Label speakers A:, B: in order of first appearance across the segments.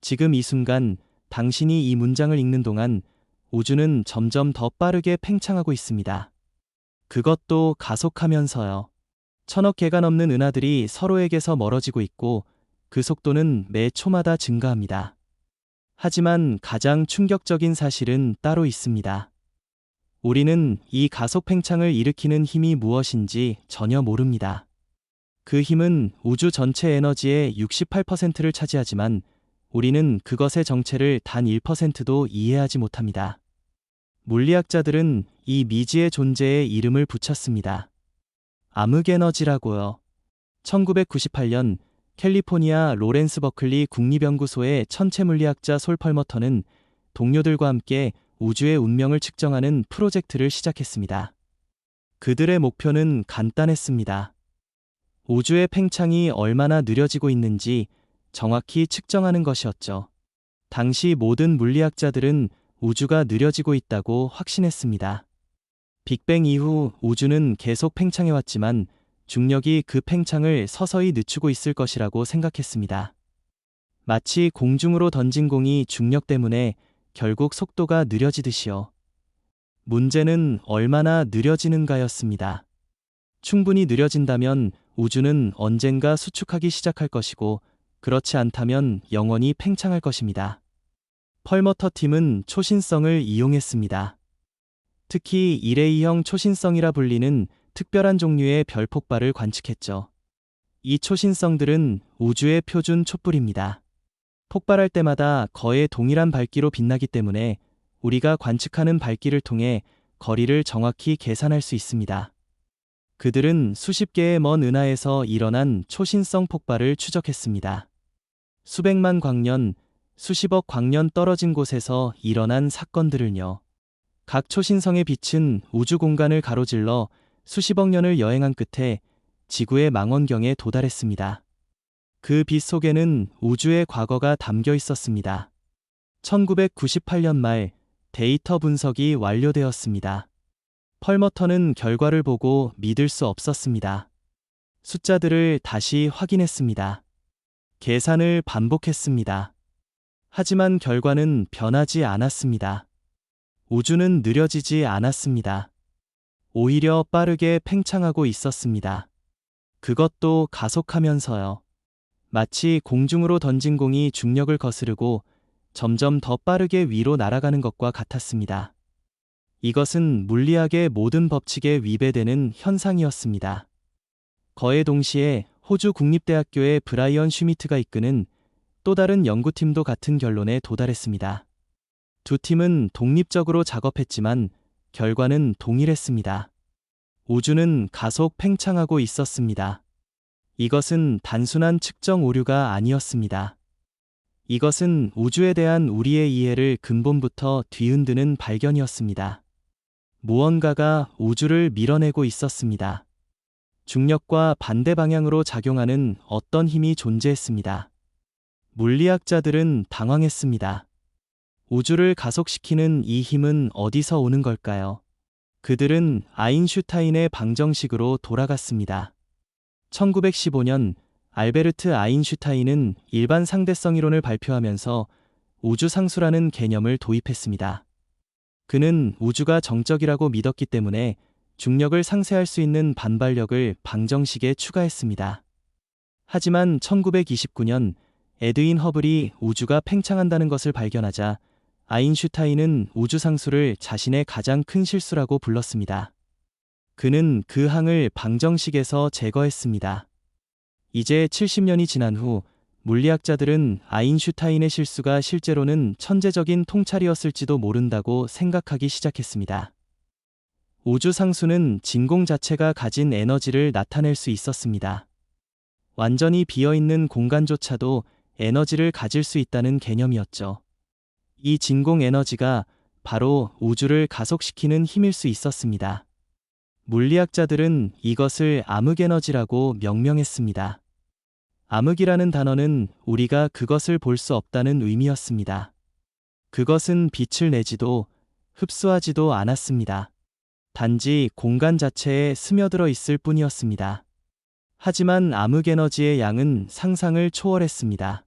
A: 지금 이 순간 당신이 이 문장을 읽는 동안 우주는 점점 더 빠르게 팽창하고 있습니다. 그것도 가속하면서요. 천억 개가 넘는 은하들이 서로에게서 멀어지고 있고 그 속도는 매 초마다 증가합니다. 하지만 가장 충격적인 사실은 따로 있습니다. 우리는 이 가속 팽창을 일으키는 힘이 무엇인지 전혀 모릅니다. 그 힘은 우주 전체 에너지의 68%를 차지하지만 우리는 그것의 정체를 단 1%도 이해하지 못합니다. 물리학자들은 이 미지의 존재에 이름을 붙였습니다. 암흑에너지라고요. 1998년 캘리포니아 로렌스 버클리 국립연구소의 천체물리학자 솔 펄머터는 동료들과 함께 우주의 운명을 측정하는 프로젝트를 시작했습니다. 그들의 목표는 간단했습니다. 우주의 팽창이 얼마나 느려지고 있는지 정확히 측정하는 것이었죠. 당시 모든 물리학자들은 우주가 느려지고 있다고 확신했습니다. 빅뱅 이후 우주는 계속 팽창해왔지만 중력이 그 팽창을 서서히 늦추고 있을 것이라고 생각했습니다. 마치 공중으로 던진 공이 중력 때문에 결국 속도가 느려지듯이요. 문제는 얼마나 느려지는가였습니다. 충분히 느려진다면 우주는 언젠가 수축하기 시작할 것이고 그렇지 않다면 영원히 팽창할 것입니다. 펄머터 팀은 초신성을 이용했습니다. 특히 이레이형 초신성이라 불리는 특별한 종류의 별 폭발을 관측했죠. 이 초신성들은 우주의 표준 촛불입니다. 폭발할 때마다 거의 동일한 밝기로 빛나기 때문에 우리가 관측하는 밝기를 통해 거리를 정확히 계산할 수 있습니다. 그들은 수십 개의 먼 은하에서 일어난 초신성 폭발을 추적했습니다. 수백만 광년, 수십억 광년 떨어진 곳에서 일어난 사건들을요. 각 초신성의 빛은 우주 공간을 가로질러 수십억 년을 여행한 끝에 지구의 망원경에 도달했습니다. 그 빛 속에는 우주의 과거가 담겨 있었습니다. 1998년 말 데이터 분석이 완료되었습니다. 펄머터는 결과를 보고 믿을 수 없었습니다. 숫자들을 다시 확인했습니다. 계산을 반복했습니다. 하지만 결과는 변하지 않았습니다. 우주는 느려지지 않았습니다. 오히려 빠르게 팽창하고 있었습니다. 그것도 가속하면서요. 마치 공중으로 던진 공이 중력을 거스르고 점점 더 빠르게 위로 날아가는 것과 같았습니다. 이것은 물리학의 모든 법칙에 위배되는 현상이었습니다. 거의 동시에 호주 국립대학교의 브라이언 슈미트가 이끄는 또 다른 연구팀도 같은 결론에 도달했습니다. 두 팀은 독립적으로 작업했지만 결과는 동일했습니다. 우주는 가속 팽창하고 있었습니다. 이것은 단순한 측정 오류가 아니었습니다. 이것은 우주에 대한 우리의 이해를 근본부터 뒤흔드는 발견이었습니다. 무언가가 우주를 밀어내고 있었습니다. 중력과 반대 방향으로 작용하는 어떤 힘이 존재했습니다. 물리학자들은 당황했습니다. 우주를 가속시키는 이 힘은 어디서 오는 걸까요? 그들은 아인슈타인의 방정식으로 돌아갔습니다. 1915년 알베르트 아인슈타인은 일반 상대성 이론을 발표하면서 우주상수라는 개념을 도입했습니다. 그는 우주가 정적이라고 믿었기 때문에 중력을 상쇄할 수 있는 반발력을 방정식에 추가했습니다. 하지만 1929년 에드윈 허블이 우주가 팽창한다는 것을 발견하자 아인슈타인은 우주상수를 자신의 가장 큰 실수라고 불렀습니다. 그는 그 항을 방정식에서 제거했습니다. 이제 70년이 지난 후 물리학자들은 아인슈타인의 실수가 실제로는 천재적인 통찰이었을지도 모른다고 생각하기 시작했습니다. 우주상수는 진공 자체가 가진 에너지를 나타낼 수 있었습니다. 완전히 비어있는 공간조차도 에너지를 가질 수 있다는 개념이었죠. 이 진공 에너지가 바로 우주를 가속시키는 힘일 수 있었습니다. 물리학자들은 이것을 암흑에너지라고 명명했습니다. 암흑이라는 단어는 우리가 그것을 볼 수 없다는 의미였습니다. 그것은 빛을 내지도 흡수하지도 않았습니다. 단지 공간 자체에 스며들어 있을 뿐이었습니다. 하지만 암흑에너지의 양은 상상을 초월했습니다.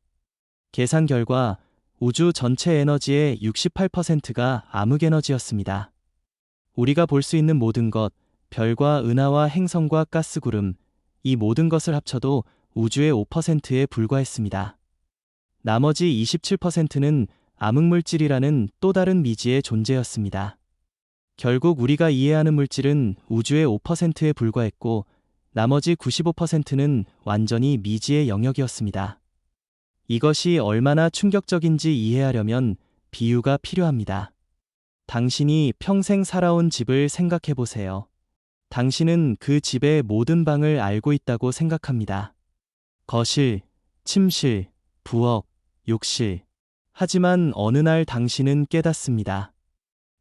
A: 계산 결과 우주 전체 에너지의 68%가 암흑에너지였습니다. 우리가 볼 수 있는 모든 것, 별과 은하와 행성과 가스구름, 이 모든 것을 합쳐도 우주의 5%에 불과했습니다. 나머지 27%는 암흑물질이라는 또 다른 미지의 존재였습니다. 결국 우리가 이해하는 물질은 우주의 5%에 불과했고 나머지 95%는 완전히 미지의 영역이었습니다. 이것이 얼마나 충격적인지 이해하려면 비유가 필요합니다. 당신이 평생 살아온 집을 생각해 보세요. 당신은 그 집의 모든 방을 알고 있다고 생각합니다. 거실, 침실, 부엌, 욕실. 하지만 어느 날 당신은 깨닫습니다.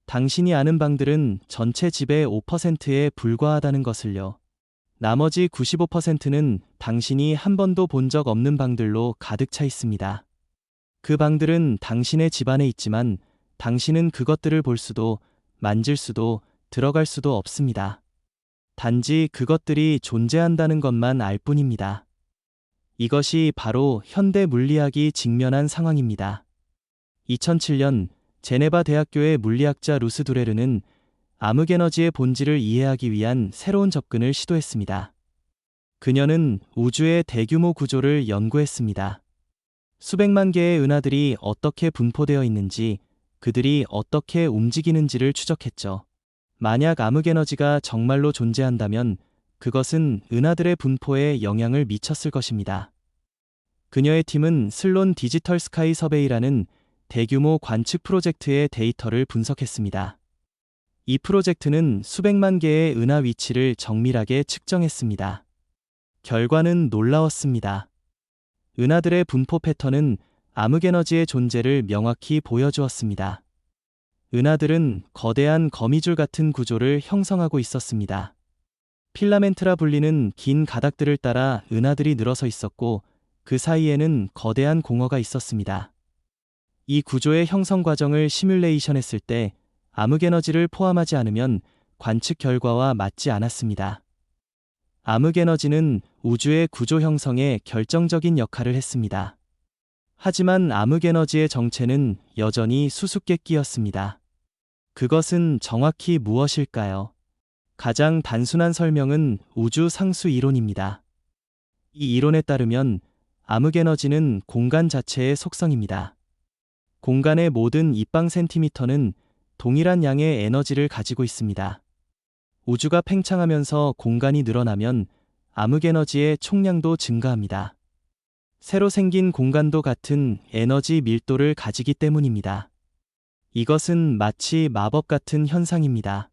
A: 당신이 아는 방들은 전체 집의 5%에 불과하다는 것을요. 나머지 95%는 당신이 한 번도 본 적 없는 방들로 가득 차 있습니다. 그 방들은 당신의 집안에 있지만 당신은 그것들을 볼 수도, 만질 수도, 들어갈 수도 없습니다. 단지 그것들이 존재한다는 것만 알 뿐입니다. 이것이 바로 현대 물리학이 직면한 상황입니다. 2007년 제네바 대학교의 물리학자 루스 두레르는 암흑에너지의 본질을 이해하기 위한 새로운 접근을 시도했습니다. 그녀는 우주의 대규모 구조를 연구했습니다. 수백만 개의 은하들이 어떻게 분포되어 있는지, 그들이 어떻게 움직이는지를 추적했죠. 만약 암흑에너지가 정말로 존재한다면 그것은 은하들의 분포에 영향을 미쳤을 것입니다. 그녀의 팀은 슬론 디지털 스카이 서베이라는 대규모 관측 프로젝트의 데이터를 분석했습니다. 이 프로젝트는 수백만 개의 은하 위치를 정밀하게 측정했습니다. 결과는 놀라웠습니다. 은하들의 분포 패턴은 암흑에너지의 존재를 명확히 보여주었습니다. 은하들은 거대한 거미줄 같은 구조를 형성하고 있었습니다. 필라멘트라 불리는 긴 가닥들을 따라 은하들이 늘어서 있었고 그 사이에는 거대한 공허가 있었습니다. 이 구조의 형성 과정을 시뮬레이션했을 때 암흑에너지를 포함하지 않으면 관측 결과와 맞지 않았습니다. 암흑에너지는 우주의 구조 형성에 결정적인 역할을 했습니다. 하지만 암흑에너지의 정체는 여전히 수수께끼였습니다. 그것은 정확히 무엇일까요? 가장 단순한 설명은 우주 상수 이론입니다. 이 이론에 따르면 암흑에너지는 공간 자체의 속성입니다. 공간의 모든 입방 센티미터는 동일한 양의 에너지를 가지고 있습니다. 우주가 팽창하면서 공간이 늘어나면 암흑에너지의 총량도 증가합니다. 새로 생긴 공간도 같은 에너지 밀도를 가지기 때문입니다. 이것은 마치 마법 같은 현상입니다.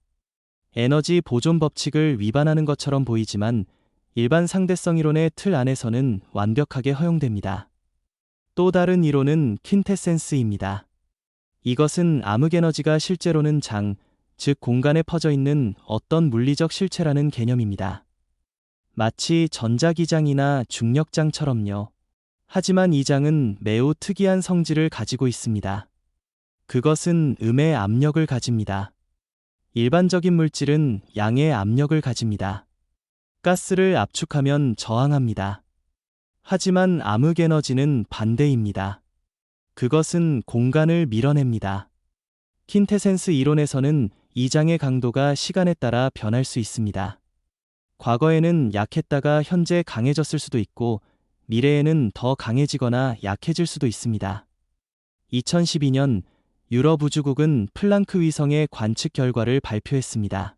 A: 에너지 보존 법칙을 위반하는 것처럼 보이지만 일반 상대성 이론의 틀 안에서는 완벽하게 허용됩니다. 또 다른 이론은 퀸테센스입니다. 이것은 암흑에너지가 실제로는 장, 즉 공간에 퍼져 있는 어떤 물리적 실체라는 개념입니다. 마치 전자기장이나 중력장처럼요. 하지만 이 장은 매우 특이한 성질을 가지고 있습니다. 그것은 음의 압력을 가집니다. 일반적인 물질은 양의 압력을 가집니다. 가스를 압축하면 저항합니다. 하지만 암흑에너지는 반대입니다. 그것은 공간을 밀어냅니다. 퀸테센스 이론에서는 이 장의 강도가 시간에 따라 변할 수 있습니다. 과거에는 약했다가 현재 강해졌을 수도 있고 미래에는 더 강해지거나 약해질 수도 있습니다. 2012년 유럽 우주국은 플랑크 위성의 관측 결과를 발표했습니다.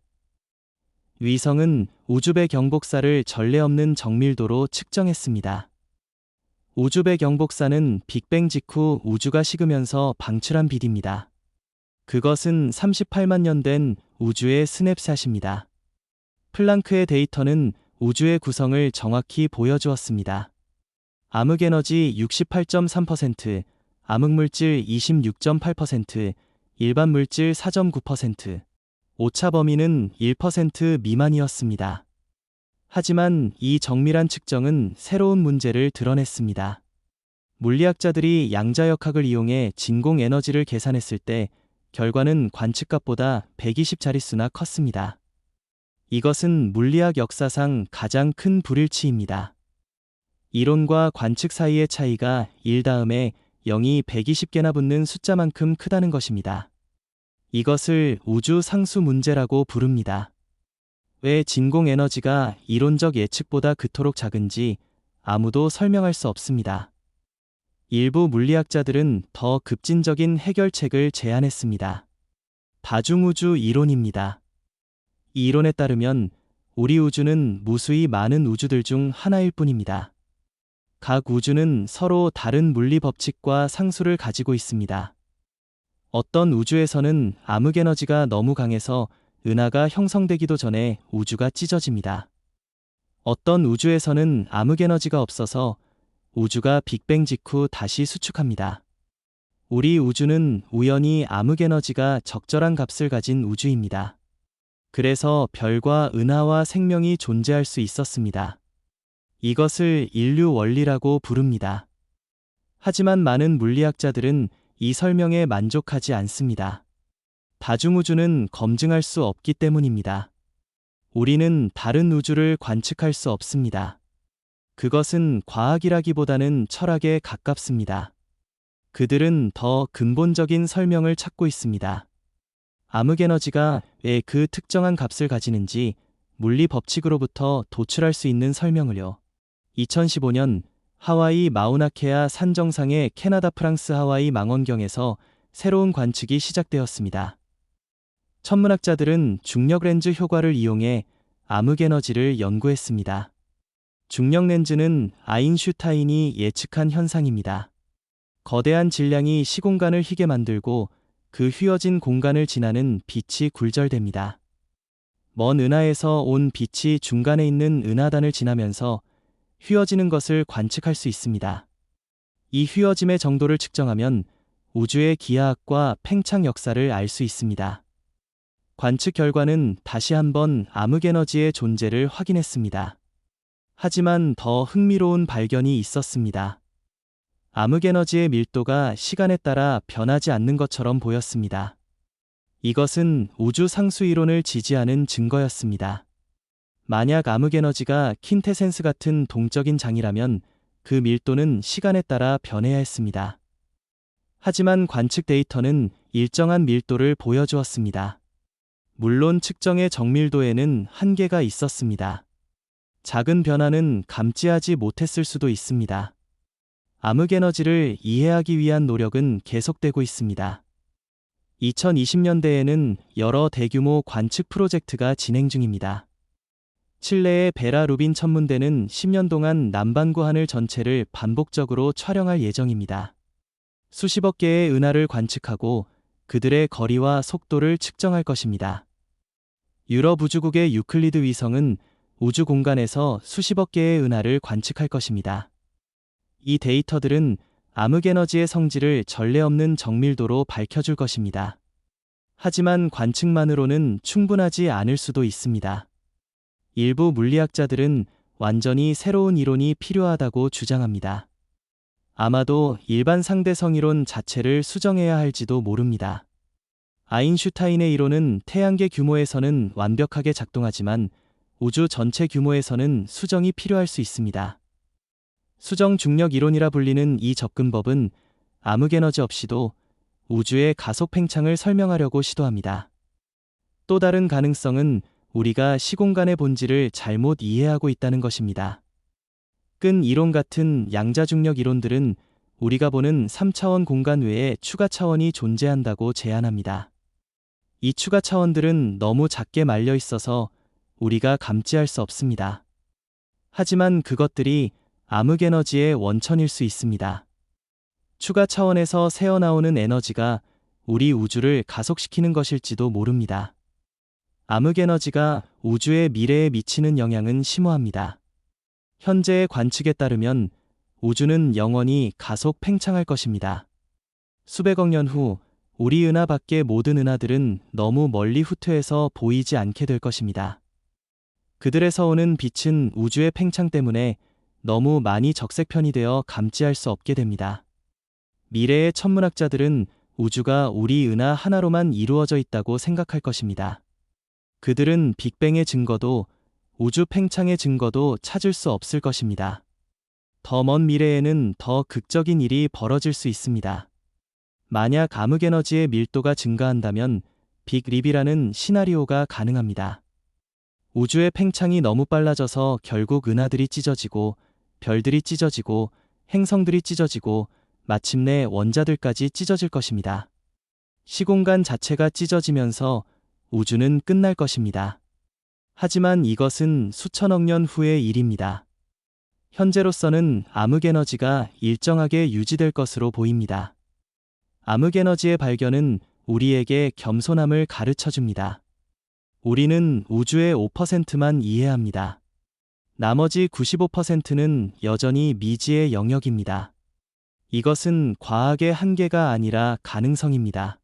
A: 위성은 우주배 경복사를 전례 없는 정밀도로 측정했습니다. 우주배 경복사는 빅뱅 직후 우주가 식으면서 방출한 빛입니다. 그것은 38만 년 된 우주의 스냅샷입니다. 플랑크의 데이터는 우주의 구성을 정확히 보여주었습니다. 암흑에너지 68.3%, 암흑물질 26.8%, 일반 물질 4.9%, 오차 범위는 1% 미만이었습니다. 하지만 이 정밀한 측정은 새로운 문제를 드러냈습니다. 물리학자들이 양자역학을 이용해 진공 에너지를 계산했을 때 결과는 관측값보다 120자릿수나 컸습니다. 이것은 물리학 역사상 가장 큰 불일치입니다. 이론과 관측 사이의 차이가 1 다음에 0이 120개나 붙는 숫자만큼 크다는 것입니다. 이것을 우주 상수 문제라고 부릅니다. 왜 진공 에너지가 이론적 예측보다 그토록 작은지 아무도 설명할 수 없습니다. 일부 물리학자들은 더 급진적인 해결책을 제안했습니다. 다중우주 이론입니다. 이 이론에 따르면 우리 우주는 무수히 많은 우주들 중 하나일 뿐입니다. 각 우주는 서로 다른 물리 법칙과 상수를 가지고 있습니다. 어떤 우주에서는 암흑에너지가 너무 강해서 은하가 형성되기도 전에 우주가 찢어집니다. 어떤 우주에서는 암흑에너지가 없어서 우주가 빅뱅 직후 다시 수축합니다. 우리 우주는 우연히 암흑에너지가 적절한 값을 가진 우주입니다. 그래서 별과 은하와 생명이 존재할 수 있었습니다. 이것을 인류 원리라고 부릅니다. 하지만 많은 물리학자들은 이 설명에 만족하지 않습니다. 다중우주는 검증할 수 없기 때문입니다. 우리는 다른 우주를 관측할 수 없습니다. 그것은 과학이라기보다는 철학에 가깝습니다. 그들은 더 근본적인 설명을 찾고 있습니다. 암흑에너지가 왜 그 특정한 값을 가지는지 물리 법칙으로부터 도출할 수 있는 설명을요. 2015년 하와이 마우나케아 산 정상의 캐나다 프랑스 하와이 망원경에서 새로운 관측이 시작되었습니다. 천문학자들은 중력 렌즈 효과를 이용해 암흑에너지를 연구했습니다. 중력 렌즈는 아인슈타인이 예측한 현상입니다. 거대한 질량이 시공간을 휘게 만들고 그 휘어진 공간을 지나는 빛이 굴절됩니다. 먼 은하에서 온 빛이 중간에 있는 은하단을 지나면서 휘어지는 것을 관측할 수 있습니다. 이 휘어짐의 정도를 측정하면 우주의 기하학과 팽창 역사를 알 수 있습니다. 관측 결과는 다시 한번 암흑에너지의 존재를 확인했습니다. 하지만 더 흥미로운 발견이 있었습니다. 암흑에너지의 밀도가 시간에 따라 변하지 않는 것처럼 보였습니다. 이것은 우주 상수 이론을 지지하는 증거였습니다. 만약 암흑에너지가 킨테센스 같은 동적인 장이라면 그 밀도는 시간에 따라 변해야 했습니다. 하지만 관측 데이터는 일정한 밀도를 보여주었습니다. 물론 측정의 정밀도에는 한계가 있었습니다. 작은 변화는 감지하지 못했을 수도 있습니다. 암흑에너지를 이해하기 위한 노력은 계속되고 있습니다. 2020년대에는 여러 대규모 관측 프로젝트가 진행 중입니다. 칠레의 베라 루빈 천문대는 10년 동안 남반구 하늘 전체를 반복적으로 촬영할 예정입니다. 수십억 개의 은하를 관측하고 그들의 거리와 속도를 측정할 것입니다. 유럽 우주국의 유클리드 위성은 우주 공간에서 수십억 개의 은하를 관측할 것입니다. 이 데이터들은 암흑에너지의 성질을 전례 없는 정밀도로 밝혀줄 것입니다. 하지만 관측만으로는 충분하지 않을 수도 있습니다. 일부 물리학자들은 완전히 새로운 이론이 필요하다고 주장합니다. 아마도 일반 상대성 이론 자체를 수정해야 할지도 모릅니다. 아인슈타인의 이론은 태양계 규모에서는 완벽하게 작동하지만 우주 전체 규모에서는 수정이 필요할 수 있습니다. 수정 중력 이론이라 불리는 이 접근법은 암흑에너지 없이도 우주의 가속 팽창을 설명하려고 시도합니다. 또 다른 가능성은 우리가 시공간의 본질을 잘못 이해하고 있다는 것입니다. 끈 이론 같은 양자중력 이론들은 우리가 보는 3차원 공간 외에 추가 차원이 존재한다고 제안합니다. 이 추가 차원들은 너무 작게 말려 있어서 우리가 감지할 수 없습니다. 하지만 그것들이 암흑에너지의 원천일 수 있습니다. 추가 차원에서 새어나오는 에너지가 우리 우주를 가속시키는 것일지도 모릅니다. 암흑에너지가 우주의 미래에 미치는 영향은 심오합니다. 현재의 관측에 따르면 우주는 영원히 가속 팽창할 것입니다. 수백억 년 후 우리 은하 밖의 모든 은하들은 너무 멀리 후퇴해서 보이지 않게 될 것입니다. 그들에서 오는 빛은 우주의 팽창 때문에 너무 많이 적색편이 되어 감지할 수 없게 됩니다. 미래의 천문학자들은 우주가 우리 은하 하나로만 이루어져 있다고 생각할 것입니다. 그들은 빅뱅의 증거도 우주 팽창의 증거도 찾을 수 없을 것입니다. 더 먼 미래에는 더 극적인 일이 벌어질 수 있습니다. 만약 암흑에너지의 밀도가 증가한다면 빅립이라는 시나리오가 가능합니다. 우주의 팽창이 너무 빨라져서 결국 은하들이 찢어지고 별들이 찢어지고 행성들이 찢어지고 마침내 원자들까지 찢어질 것입니다. 시공간 자체가 찢어지면서 우주는 끝날 것입니다. 하지만 이것은 수천억 년 후의 일입니다. 현재로서는 암흑에너지가 일정하게 유지될 것으로 보입니다. 암흑에너지의 발견은 우리에게 겸손함을 가르쳐 줍니다. 우리는 우주의 5%만 이해합니다. 나머지 95%는 여전히 미지의 영역입니다. 이것은 과학의 한계가 아니라 가능성입니다.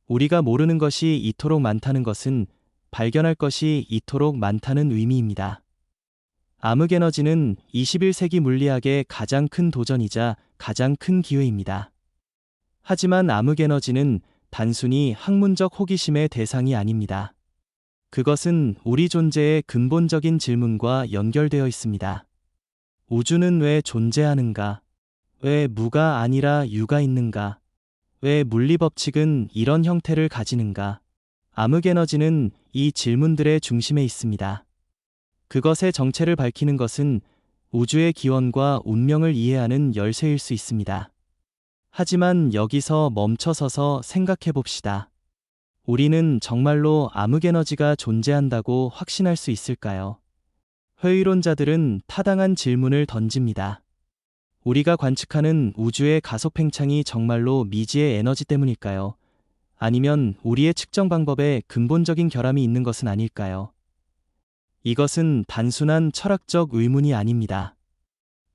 A: 우리가 모르는 것이 이토록 많다는 것은 발견할 것이 이토록 많다는 의미입니다. 암흑에너지는 21세기 물리학의 가장 큰 도전이자 가장 큰 기회입니다. 하지만 암흑에너지는 단순히 학문적 호기심의 대상이 아닙니다. 그것은 우리 존재의 근본적인 질문과 연결되어 있습니다. 우주는 왜 존재하는가? 왜 무가 아니라 유가 있는가? 왜 물리법칙은 이런 형태를 가지는가? 암흑에너지는 이 질문들의 중심에 있습니다. 그것의 정체를 밝히는 것은 우주의 기원과 운명을 이해하는 열쇠일 수 있습니다. 하지만 여기서 멈춰서서 생각해 봅시다. 우리는 정말로 암흑에너지가 존재한다고 확신할 수 있을까요? 회의론자들은 타당한 질문을 던집니다. 우리가 관측하는 우주의 가속 팽창이 정말로 미지의 에너지 때문일까요? 아니면 우리의 측정 방법에 근본적인 결함이 있는 것은 아닐까요? 이것은 단순한 철학적 의문이 아닙니다.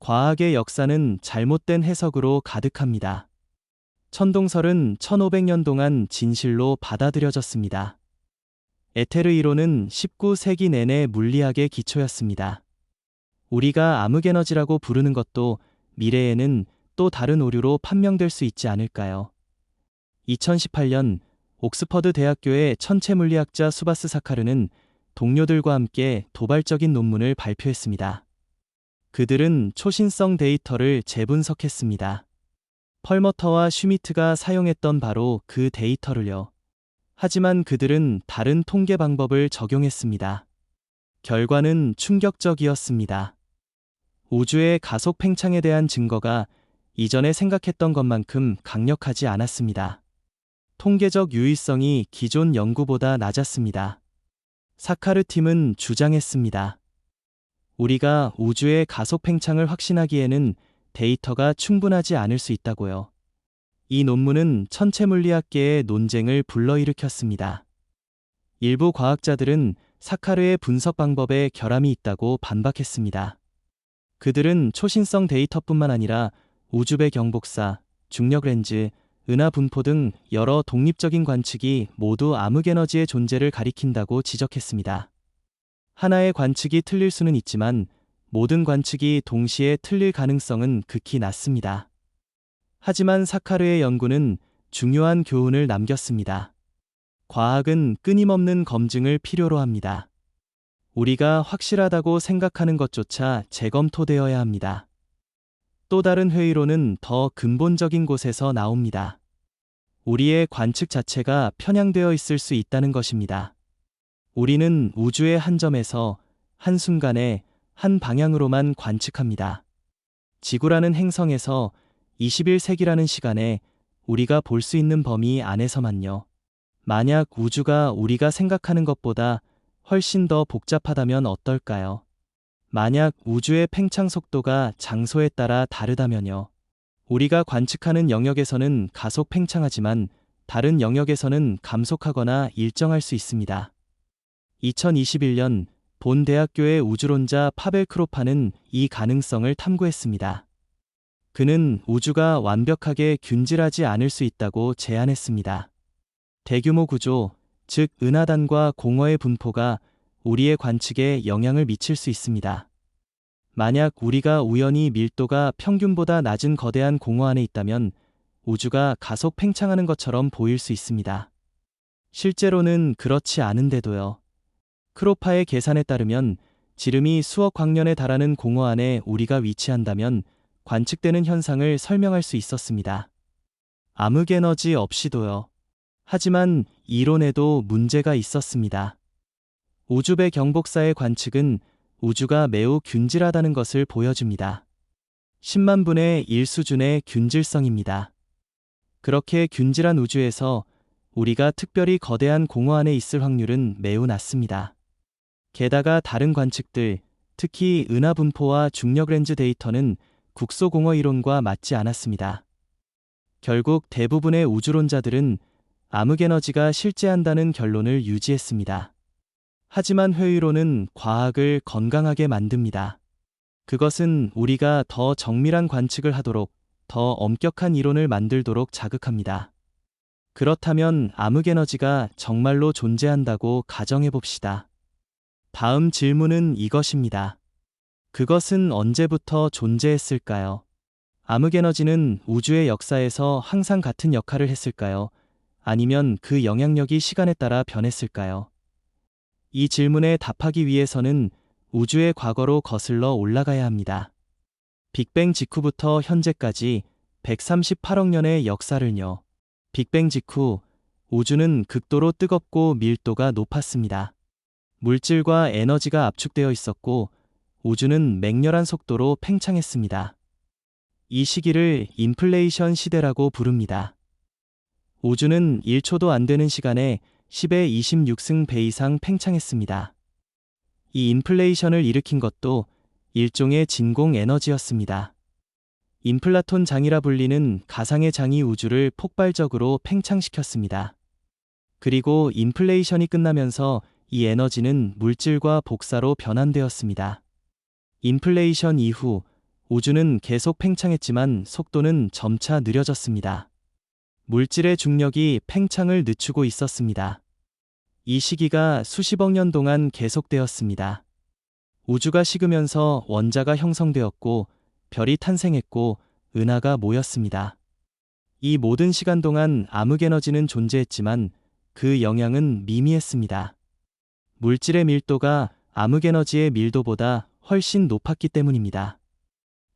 A: 과학의 역사는 잘못된 해석으로 가득합니다. 천동설은 1500년 동안 진실로 받아들여졌습니다. 에테르 이론은 19세기 내내 물리학의 기초였습니다. 우리가 암흑에너지라고 부르는 것도 미래에는 또 다른 오류로 판명될 수 있지 않을까요? 2018년 옥스퍼드 대학교의 천체물리학자 수바스 사카르는 동료들과 함께 도발적인 논문을 발표했습니다. 그들은 초신성 데이터를 재분석했습니다. 펄머터와 슈미트가 사용했던 바로 그 데이터를요. 하지만 그들은 다른 통계 방법을 적용했습니다. 결과는 충격적이었습니다. 우주의 가속 팽창에 대한 증거가 이전에 생각했던 것만큼 강력하지 않았습니다. 통계적 유의성이 기존 연구보다 낮았습니다. 사카르 팀은 주장했습니다. 우리가 우주의 가속 팽창을 확신하기에는 데이터가 충분하지 않을 수 있다고요. 이 논문은 천체물리학계의 논쟁을 불러일으켰습니다. 일부 과학자들은 사카르의 분석 방법에 결함이 있다고 반박했습니다. 그들은 초신성 데이터뿐만 아니라 우주배 경복사, 중력 렌즈, 은하 분포 등 여러 독립적인 관측이 모두 암흑에너지의 존재를 가리킨다고 지적했습니다. 하나의 관측이 틀릴 수는 있지만 모든 관측이 동시에 틀릴 가능성은 극히 낮습니다. 하지만 사카르의 연구는 중요한 교훈을 남겼습니다. 과학은 끊임없는 검증을 필요로 합니다. 우리가 확실하다고 생각하는 것조차 재검토되어야 합니다. 또 다른 회의론은 더 근본적인 곳에서 나옵니다. 우리의 관측 자체가 편향되어 있을 수 있다는 것입니다. 우리는 우주의 한 점에서 한순간에 한 방향으로만 관측합니다. 지구라는 행성에서 21세기라는 시간에 우리가 볼 수 있는 범위 안에서만요. 만약 우주가 우리가 생각하는 것보다 훨씬 더 복잡하다면 어떨까요? 만약 우주의 팽창 속도가 장소에 따라 다르다면요. 우리가 관측하는 영역에서는 가속 팽창하지만 다른 영역에서는 감속하거나 일정할 수 있습니다. 2021년 본 대학교의 우주론자 파벨 크로파는 이 가능성을 탐구했습니다. 그는 우주가 완벽하게 균질하지 않을 수 있다고 제안했습니다. 대규모 구조, 즉 은하단과 공허의 분포가 우리의 관측에 영향을 미칠 수 있습니다. 만약 우리가 우연히 밀도가 평균보다 낮은 거대한 공허 안에 있다면 우주가 가속 팽창하는 것처럼 보일 수 있습니다. 실제로는 그렇지 않은데도요. 크로파의 계산에 따르면 지름이 수억 광년에 달하는 공허 안에 우리가 위치한다면 관측되는 현상을 설명할 수 있었습니다. 암흑에너지 없이도요. 하지만 이론에도 문제가 있었습니다. 우주배 경복사의 관측은 우주가 매우 균질하다는 것을 보여줍니다. 10만 분의 1 수준의 균질성입니다. 그렇게 균질한 우주에서 우리가 특별히 거대한 공허 안에 있을 확률은 매우 낮습니다. 게다가 다른 관측들, 특히 은하 분포와 중력 렌즈 데이터는 국소공허 이론과 맞지 않았습니다. 결국 대부분의 우주론자들은 암흑에너지가 실제한다는 결론을 유지했습니다. 하지만 회의론은 과학을 건강하게 만듭니다. 그것은 우리가 더 정밀한 관측을 하도록, 더 엄격한 이론을 만들도록 자극합니다. 그렇다면 암흑에너지가 정말로 존재한다고 가정해 봅시다. 다음 질문은 이것입니다. 그것은 언제부터 존재했을까요? 암흑에너지는 우주의 역사에서 항상 같은 역할을 했을까요? 아니면 그 영향력이 시간에 따라 변했을까요? 이 질문에 답하기 위해서는 우주의 과거로 거슬러 올라가야 합니다. 빅뱅 직후부터 현재까지 138억 년의 역사를요. 빅뱅 직후, 우주는 극도로 뜨겁고 밀도가 높았습니다. 물질과 에너지가 압축되어 있었고, 우주는 맹렬한 속도로 팽창했습니다. 이 시기를 인플레이션 시대라고 부릅니다. 우주는 1초도 안 되는 시간에 10의 26승 배 이상 팽창했습니다. 이 인플레이션을 일으킨 것도 일종의 진공 에너지였습니다. 인플라톤 장이라 불리는 가상의 장이 우주를 폭발적으로 팽창시켰습니다. 그리고 인플레이션이 끝나면서 이 에너지는 물질과 복사로 변환되었습니다. 인플레이션 이후 우주는 계속 팽창했지만 속도는 점차 느려졌습니다. 물질의 중력이 팽창을 늦추고 있었습니다. 이 시기가 수십억 년 동안 계속되었습니다. 우주가 식으면서 원자가 형성되었고 별이 탄생했고 은하가 모였습니다. 이 모든 시간 동안 암흑에너지는 존재했지만 그 영향은 미미했습니다. 물질의 밀도가 암흑에너지의 밀도보다 훨씬 높았기 때문입니다.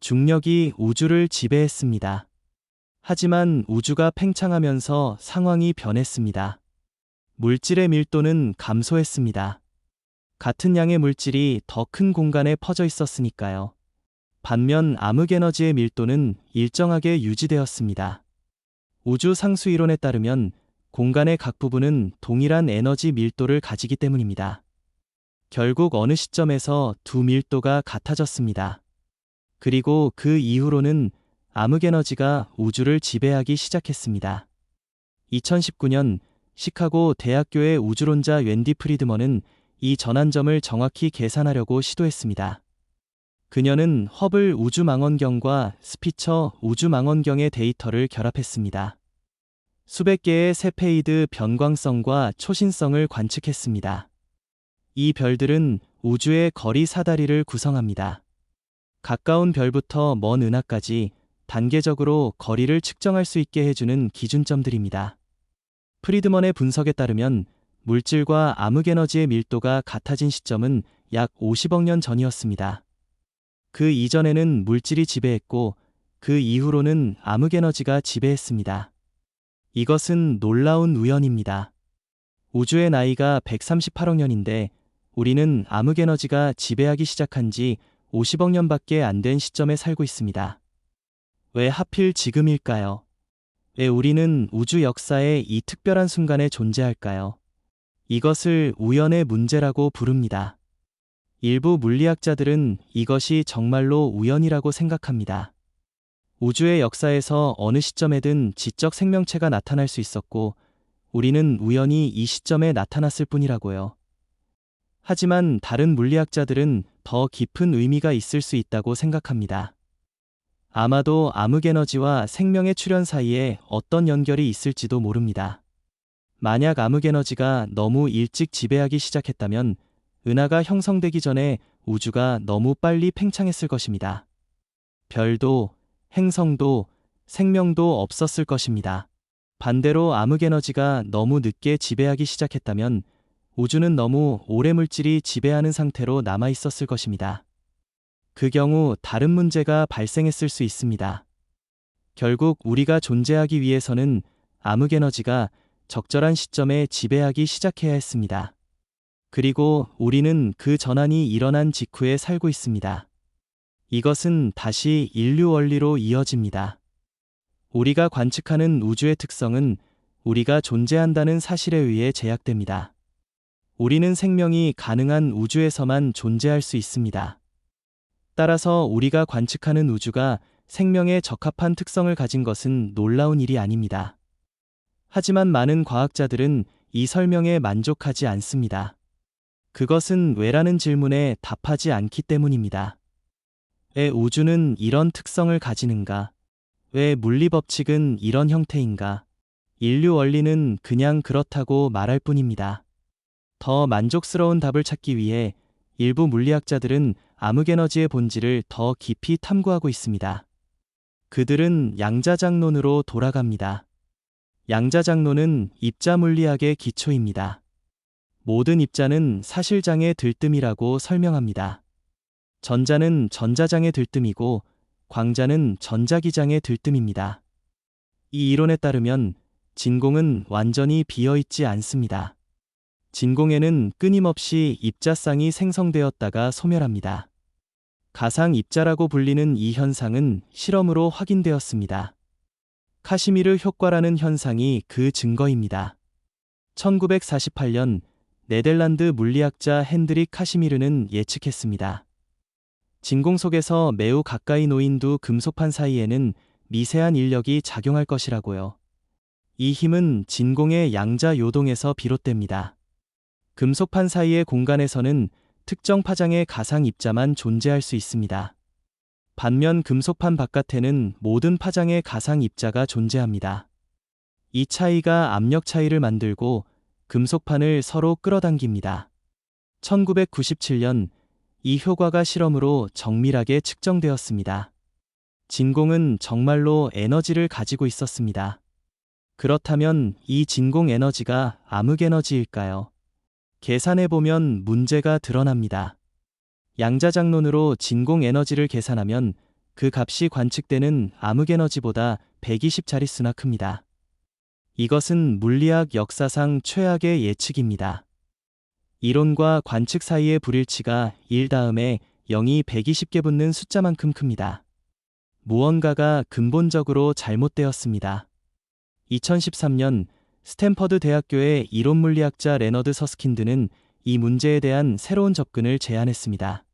A: 중력이 우주를 지배했습니다. 하지만 우주가 팽창하면서 상황이 변했습니다. 물질의 밀도는 감소했습니다. 같은 양의 물질이 더 큰 공간에 퍼져 있었으니까요. 반면 암흑에너지의 밀도는 일정하게 유지되었습니다. 우주 상수 이론에 따르면 공간의 각 부분은 동일한 에너지 밀도를 가지기 때문입니다. 결국 어느 시점에서 두 밀도가 같아졌습니다. 그리고 그 이후로는 암흑에너지가 우주를 지배하기 시작했습니다. 2019년 시카고 대학교의 우주론자 웬디 프리드먼은 이 전환점을 정확히 계산하려고 시도했습니다. 그녀는 허블 우주망원경과 스피처 우주망원경의 데이터를 결합했습니다. 수백 개의 세페이드 변광성과 초신성을 관측했습니다. 이 별들은 우주의 거리 사다리를 구성합니다. 가까운 별부터 먼 은하까지 단계적으로 거리를 측정할 수 있게 해주는 기준점들입니다. 프리드먼의 분석에 따르면 물질과 암흑에너지의 밀도가 같아진 시점은 약 50억 년 전이었습니다. 그 이전에는 물질이 지배했고 그 이후로는 암흑에너지가 지배했습니다. 이것은 놀라운 우연입니다. 우주의 나이가 138억 년인데 우리는 암흑에너지가 지배하기 시작한 지 50억 년밖에 안 된 시점에 살고 있습니다. 왜 하필 지금일까요? 왜 우리는 우주 역사의 이 특별한 순간에 존재할까요? 이것을 우연의 문제라고 부릅니다. 일부 물리학자들은 이것이 정말로 우연이라고 생각합니다. 우주의 역사에서 어느 시점에든 지적 생명체가 나타날 수 있었고 우리는 우연히 이 시점에 나타났을 뿐이라고요. 하지만 다른 물리학자들은 더 깊은 의미가 있을 수 있다고 생각합니다. 아마도 암흑에너지와 생명의 출현 사이에 어떤 연결이 있을지도 모릅니다. 만약 암흑에너지가 너무 일찍 지배하기 시작했다면 은하가 형성되기 전에 우주가 너무 빨리 팽창했을 것입니다. 별도, 행성도, 생명도 없었을 것입니다. 반대로 암흑에너지가 너무 늦게 지배하기 시작했다면 우주는 너무 오래 물질이 지배하는 상태로 남아 있었을 것입니다. 그 경우 다른 문제가 발생했을 수 있습니다. 결국 우리가 존재하기 위해서는 암흑에너지가 적절한 시점에 지배하기 시작해야 했습니다. 그리고 우리는 그 전환이 일어난 직후에 살고 있습니다. 이것은 다시 인류 원리로 이어집니다. 우리가 관측하는 우주의 특성은 우리가 존재한다는 사실에 의해 제약됩니다. 우리는 생명이 가능한 우주에서만 존재할 수 있습니다. 따라서 우리가 관측하는 우주가 생명에 적합한 특성을 가진 것은 놀라운 일이 아닙니다. 하지만 많은 과학자들은 이 설명에 만족하지 않습니다. 그것은 왜라는 질문에 답하지 않기 때문입니다. 왜 우주는 이런 특성을 가지는가? 왜 물리 법칙은 이런 형태인가? 인류 원리는 그냥 그렇다고 말할 뿐입니다. 더 만족스러운 답을 찾기 위해 일부 물리학자들은 암흑에너지의 본질을 더 깊이 탐구하고 있습니다. 그들은 양자장론으로 돌아갑니다. 양자장론은 입자 물리학의 기초입니다. 모든 입자는 사실장의 들뜸이라고 설명합니다. 전자는 전자장의 들뜸이고 광자는 전자기장의 들뜸입니다. 이 이론에 따르면 진공은 완전히 비어있지 않습니다. 진공에는 끊임없이 입자쌍이 생성되었다가 소멸합니다. 가상 입자라고 불리는 이 현상은 실험으로 확인되었습니다. 카시미르 효과라는 현상이 그 증거입니다. 1948년 네덜란드 물리학자 핸드릭 카시미르는 예측했습니다. 진공 속에서 매우 가까이 놓인 두 금속판 사이에는 미세한 인력이 작용할 것이라고요. 이 힘은 진공의 양자 요동에서 비롯됩니다. 금속판 사이의 공간에서는 특정 파장의 가상 입자만 존재할 수 있습니다. 반면 금속판 바깥에는 모든 파장의 가상 입자가 존재합니다. 이 차이가 압력 차이를 만들고 금속판을 서로 끌어당깁니다. 1997년 이 효과가 실험으로 정밀하게 측정되었습니다. 진공은 정말로 에너지를 가지고 있었습니다. 그렇다면 이 진공 에너지가 암흑에너지일까요? 계산해보면 문제가 드러납니다. 양자장론으로 진공 에너지를 계산하면 그 값이 관측되는 암흑에너지보다 120자릿수나 큽니다. 이것은 물리학 역사상 최악의 예측입니다. 이론과 관측 사이의 불일치가 1 다음에 0이 120개 붙는 숫자만큼 큽니다. 무언가가 근본적으로 잘못되었습니다. 2013년 스탠퍼드 대학교의 이론물리학자 레너드 서스킨드는 이 문제에 대한 새로운 접근을 제안했습니다.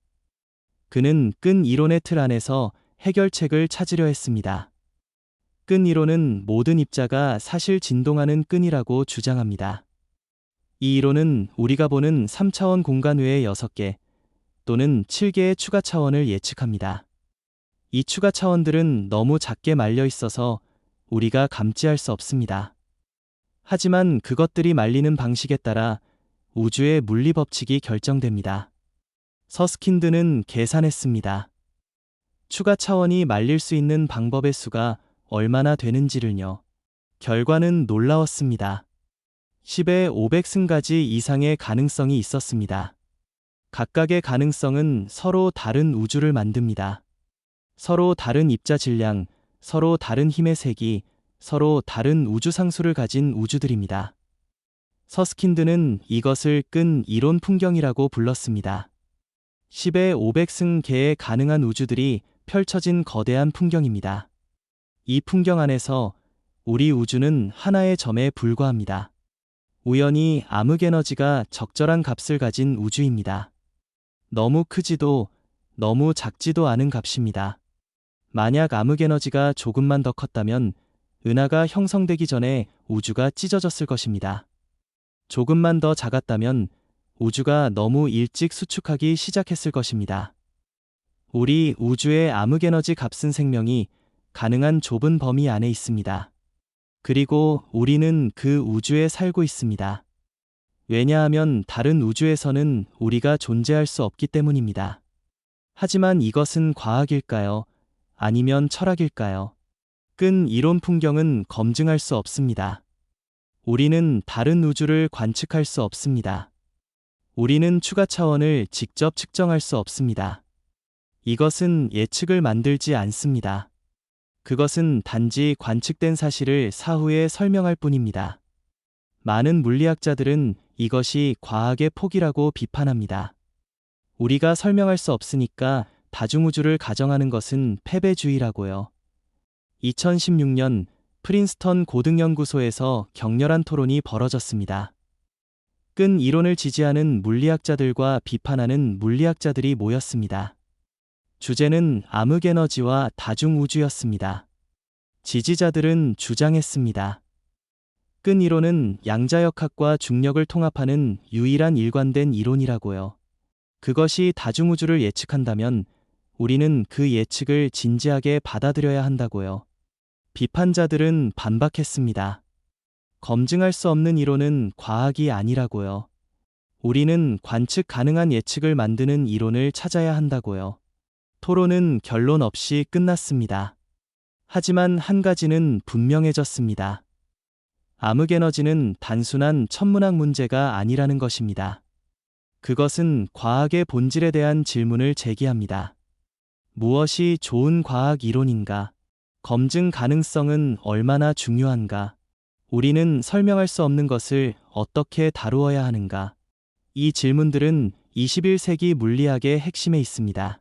A: 그는 끈 이론의 틀 안에서 해결책을 찾으려 했습니다. 끈 이론은 모든 입자가 사실 진동하는 끈이라고 주장합니다. 이 이론은 우리가 보는 3차원 공간 외의 6개 또는 7개의 추가 차원을 예측합니다. 이 추가 차원들은 너무 작게 말려 있어서 우리가 감지할 수 없습니다. 하지만 그것들이 말리는 방식에 따라 우주의 물리 법칙이 결정됩니다. 서스킨드는 계산했습니다. 추가 차원이 말릴 수 있는 방법의 수가 얼마나 되는지를요. 결과는 놀라웠습니다. 10의 500승가지 이상의 가능성이 있었습니다. 각각의 가능성은 서로 다른 우주를 만듭니다. 서로 다른 입자 질량, 서로 다른 힘의 세기, 서로 다른 우주 상수를 가진 우주들입니다. 서스킨드는 이것을 끈 이론 풍경이라고 불렀습니다. 10의 500승 개의 가능한 우주들이 펼쳐진 거대한 풍경입니다. 이 풍경 안에서 우리 우주는 하나의 점에 불과합니다. 우연히 암흑에너지가 적절한 값을 가진 우주입니다. 너무 크지도 너무 작지도 않은 값입니다. 만약 암흑에너지가 조금만 더 컸다면 은하가 형성되기 전에 우주가 찢어졌을 것입니다. 조금만 더 작았다면 우주가 너무 일찍 수축하기 시작했을 것입니다. 우리 우주의 암흑에너지 값은 생명이 가능한 좁은 범위 안에 있습니다. 그리고 우리는 그 우주에 살고 있습니다. 왜냐하면 다른 우주에서는 우리가 존재할 수 없기 때문입니다. 하지만 이것은 과학일까요? 아니면 철학일까요? 끈 이론 풍경은 검증할 수 없습니다. 우리는 다른 우주를 관측할 수 없습니다. 우리는 추가 차원을 직접 측정할 수 없습니다. 이것은 예측을 만들지 않습니다. 그것은 단지 관측된 사실을 사후에 설명할 뿐입니다. 많은 물리학자들은 이것이 과학의 폭이라고 비판합니다. 우리가 설명할 수 없으니까 다중우주를 가정하는 것은 패배주의라고요. 2016년 프린스턴 고등연구소에서 격렬한 토론이 벌어졌습니다. 끈 이론을 지지하는 물리학자들과 비판하는 물리학자들이 모였습니다. 주제는 암흑에너지와 다중우주였습니다. 지지자들은 주장했습니다. 끈 이론은 양자역학과 중력을 통합하는 유일한 일관된 이론이라고요. 그것이 다중우주를 예측한다면 우리는 그 예측을 진지하게 받아들여야 한다고요. 비판자들은 반박했습니다. 검증할 수 없는 이론은 과학이 아니라고요. 우리는 관측 가능한 예측을 만드는 이론을 찾아야 한다고요. 토론은 결론 없이 끝났습니다. 하지만 한 가지는 분명해졌습니다. 암흑에너지는 단순한 천문학 문제가 아니라는 것입니다. 그것은 과학의 본질에 대한 질문을 제기합니다. 무엇이 좋은 과학 이론인가? 검증 가능성은 얼마나 중요한가? 우리는 설명할 수 없는 것을 어떻게 다루어야 하는가? 이 질문들은 21세기 물리학의 핵심에 있습니다.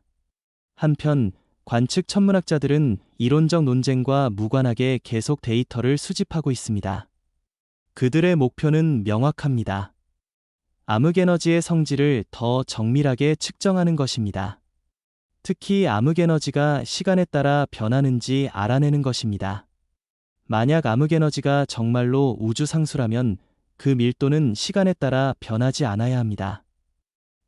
A: 한편, 관측 천문학자들은 이론적 논쟁과 무관하게 계속 데이터를 수집하고 있습니다. 그들의 목표는 명확합니다. 암흑에너지의 성질을 더 정밀하게 측정하는 것입니다. 특히 암흑에너지가 시간에 따라 변하는지 알아내는 것입니다. 만약 암흑에너지가 정말로 우주상수라면 그 밀도는 시간에 따라 변하지 않아야 합니다.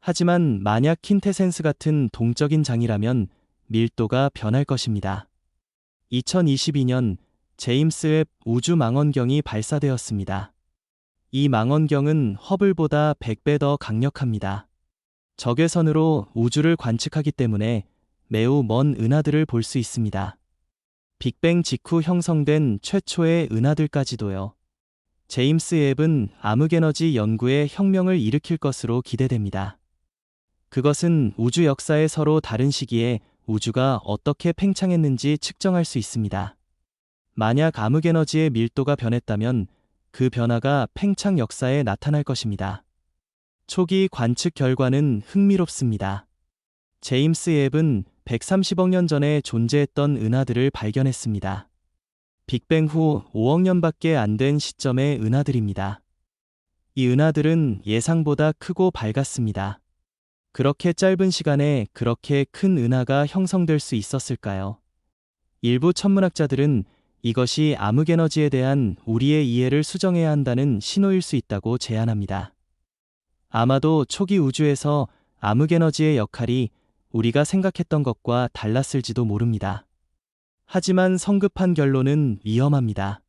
A: 하지만 만약 킨테센스 같은 동적인 장이라면 밀도가 변할 것입니다. 2022년 제임스 웹 우주 망원경이 발사되었습니다. 이 망원경은 허블보다 100배 더 강력합니다. 적외선으로 우주를 관측하기 때문에 매우 먼 은하들을 볼 수 있습니다. 빅뱅 직후 형성된 최초의 은하들까지도요. 제임스 웹은 암흑에너지 연구에 혁명을 일으킬 것으로 기대됩니다. 그것은 우주 역사의 서로 다른 시기에 우주가 어떻게 팽창했는지 측정할 수 있습니다. 만약 암흑에너지의 밀도가 변했다면 그 변화가 팽창 역사에 나타날 것입니다. 초기 관측 결과는 흥미롭습니다. 제임스 웹은 130억 년 전에 존재했던 은하들을 발견했습니다. 빅뱅 후 5억 년밖에 안 된 시점의 은하들입니다. 이 은하들은 예상보다 크고 밝았습니다. 그렇게 짧은 시간에 그렇게 큰 은하가 형성될 수 있었을까요? 일부 천문학자들은 이것이 암흑에너지에 대한 우리의 이해를 수정해야 한다는 신호일 수 있다고 제안합니다. 아마도 초기 우주에서 암흑에너지의 역할이 우리가 생각했던 것과 달랐을지도 모릅니다. 하지만 성급한 결론은 위험합니다.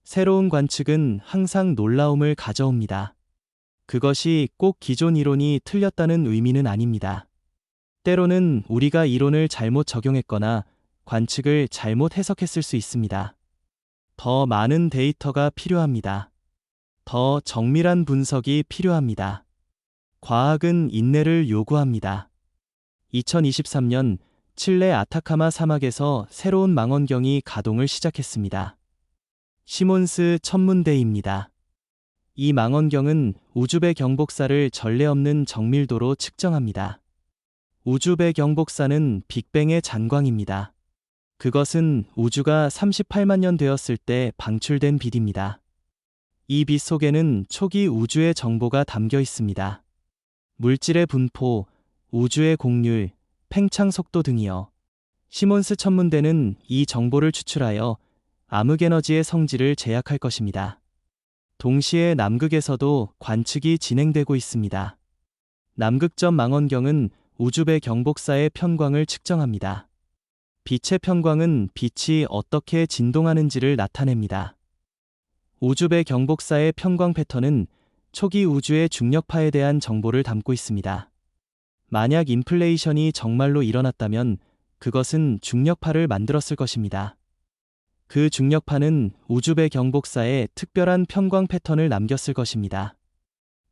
A: 새로운 관측은 항상 놀라움을 가져옵니다. 그것이 꼭 기존 이론이 틀렸다는 의미는 아닙니다. 때로는 우리가 이론을 잘못 적용했거나 관측을 잘못 해석했을 수 있습니다. 더 많은 데이터가 필요합니다. 더 정밀한 분석이 필요합니다. 과학은 인내를 요구합니다. 2023년 칠레 아타카마 사막에서 새로운 망원경이 가동을 시작했습니다. 시몬스 천문대입니다. 이 망원경은 우주배 경복사를 전례 없는 정밀도로 측정합니다. 우주배 경복사는 빅뱅의 잔광입니다. 그것은 우주가 38만 년 되었을 때 방출된 빛입니다. 이 빛 속에는 초기 우주의 정보가 담겨 있습니다. 물질의 분포, 우주의 곡률, 팽창 속도 등이요. 시몬스 천문대는 이 정보를 추출하여 암흑에너지의 성질을 제약할 것입니다. 동시에 남극에서도 관측이 진행되고 있습니다. 남극점 망원경은 우주배 경복사의 편광을 측정합니다. 빛의 편광은 빛이 어떻게 진동하는지를 나타냅니다. 우주배 경복사의 편광 패턴은 초기 우주의 중력파에 대한 정보를 담고 있습니다. 만약 인플레이션이 정말로 일어났다면 그것은 중력파를 만들었을 것입니다. 그 중력파는 우주배 경복사에 특별한 편광 패턴을 남겼을 것입니다.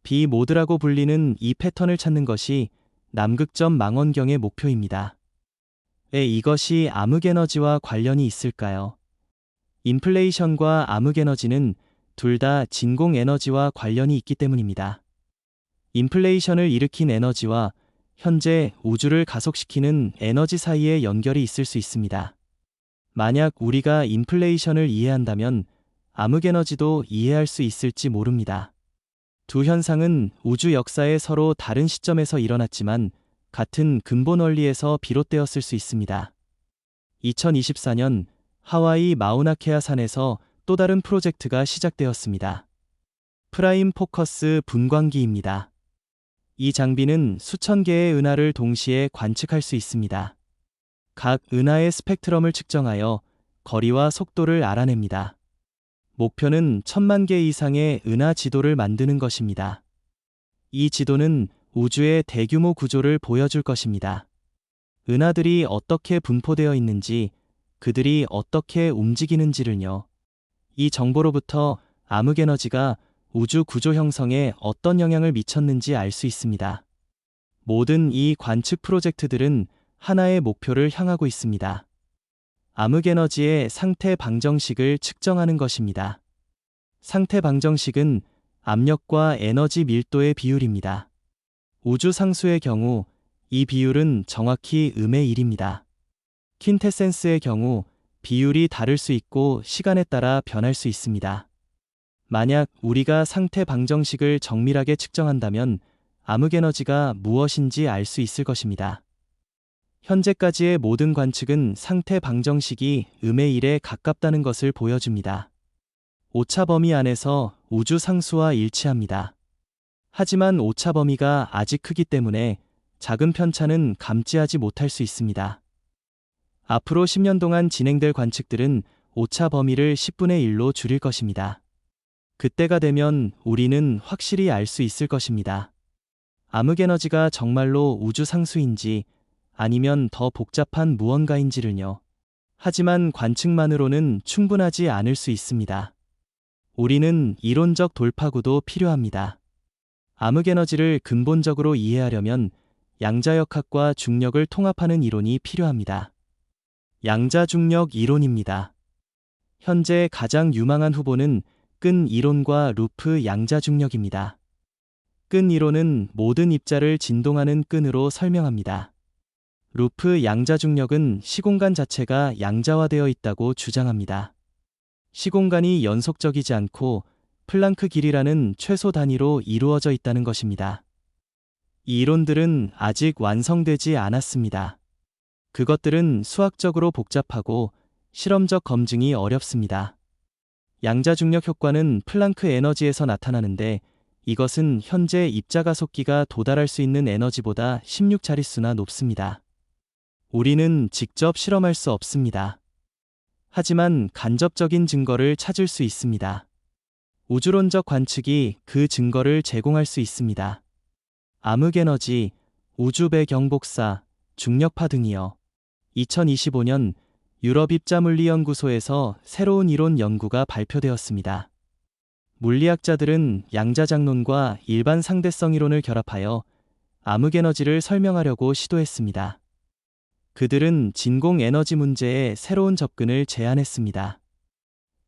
A: B-모드라고 불리는 이 패턴을 찾는 것이 남극점 망원경의 목표입니다. 왜 이것이 암흑에너지와 관련이 있을까요? 인플레이션과 암흑에너지는 둘 다 진공에너지와 관련이 있기 때문입니다. 인플레이션을 일으킨 에너지와 현재 우주를 가속시키는 에너지 사이에 연결이 있을 수 있습니다. 만약 우리가 인플레이션을 이해한다면 암흑에너지도 이해할 수 있을지 모릅니다. 두 현상은 우주 역사에 서로 다른 시점에서 일어났지만 같은 근본 원리에서 비롯되었을 수 있습니다. 2024년 하와이 마우나케아 산에서 또 다른 프로젝트가 시작되었습니다. 프라임 포커스 분광기입니다. 이 장비는 수천 개의 은하를 동시에 관측할 수 있습니다. 각 은하의 스펙트럼을 측정하여 거리와 속도를 알아냅니다. 목표는 1000만 개 이상의 은하 지도를 만드는 것입니다. 이 지도는 우주의 대규모 구조를 보여줄 것입니다. 은하들이 어떻게 분포되어 있는지, 그들이 어떻게 움직이는지를요. 이 정보로부터 암흑에너지가 우주 구조 형성에 어떤 영향을 미쳤는지 알 수 있습니다. 모든 이 관측 프로젝트들은 하나의 목표를 향하고 있습니다. 암흑에너지의 상태 방정식을 측정하는 것입니다. 상태 방정식은 압력과 에너지 밀도의 비율입니다. 우주 상수의 경우 이 비율은 정확히 음의 1입니다. 퀸테센스의 경우 비율이 다를 수 있고 시간에 따라 변할 수 있습니다. 만약 우리가 상태 방정식을 정밀하게 측정한다면 암흑에너지가 무엇인지 알 수 있을 것입니다. 현재까지의 모든 관측은 상태 방정식이 음의 1에 가깝다는 것을 보여줍니다. 오차 범위 안에서 우주 상수와 일치합니다. 하지만 오차 범위가 아직 크기 때문에 작은 편차는 감지하지 못할 수 있습니다. 앞으로 10년 동안 진행될 관측들은 오차 범위를 10분의 1로 줄일 것입니다. 그때가 되면 우리는 확실히 알 수 있을 것입니다. 암흑에너지가 정말로 우주 상수인지 아니면 더 복잡한 무언가인지를요. 하지만 관측만으로는 충분하지 않을 수 있습니다. 우리는 이론적 돌파구도 필요합니다. 암흑에너지를 근본적으로 이해하려면 양자역학과 중력을 통합하는 이론이 필요합니다. 양자중력 이론입니다. 현재 가장 유망한 후보는 끈 이론과 루프 양자중력입니다. 끈 이론은 모든 입자를 진동하는 끈으로 설명합니다. 루프 양자중력은 시공간 자체가 양자화되어 있다고 주장합니다. 시공간이 연속적이지 않고 플랑크 길이라는 최소 단위로 이루어져 있다는 것입니다. 이 이론들은 아직 완성되지 않았습니다. 그것들은 수학적으로 복잡하고 실험적 검증이 어렵습니다. 양자중력 효과는 플랑크 에너지에서 나타나는데 이것은 현재 입자가속기가 도달할 수 있는 에너지보다 16자릿수나 높습니다. 우리는 직접 실험할 수 없습니다. 하지만 간접적인 증거를 찾을 수 있습니다. 우주론적 관측이 그 증거를 제공할 수 있습니다. 암흑에너지, 우주 배경복사, 중력파 등이요. 2025년 유럽입자물리연구소에서 새로운 이론 연구가 발표되었습니다. 물리학자들은 양자장론과 일반 상대성 이론을 결합하여 암흑에너지를 설명하려고 시도했습니다. 그들은 진공에너지 문제에 새로운 접근을 제안했습니다.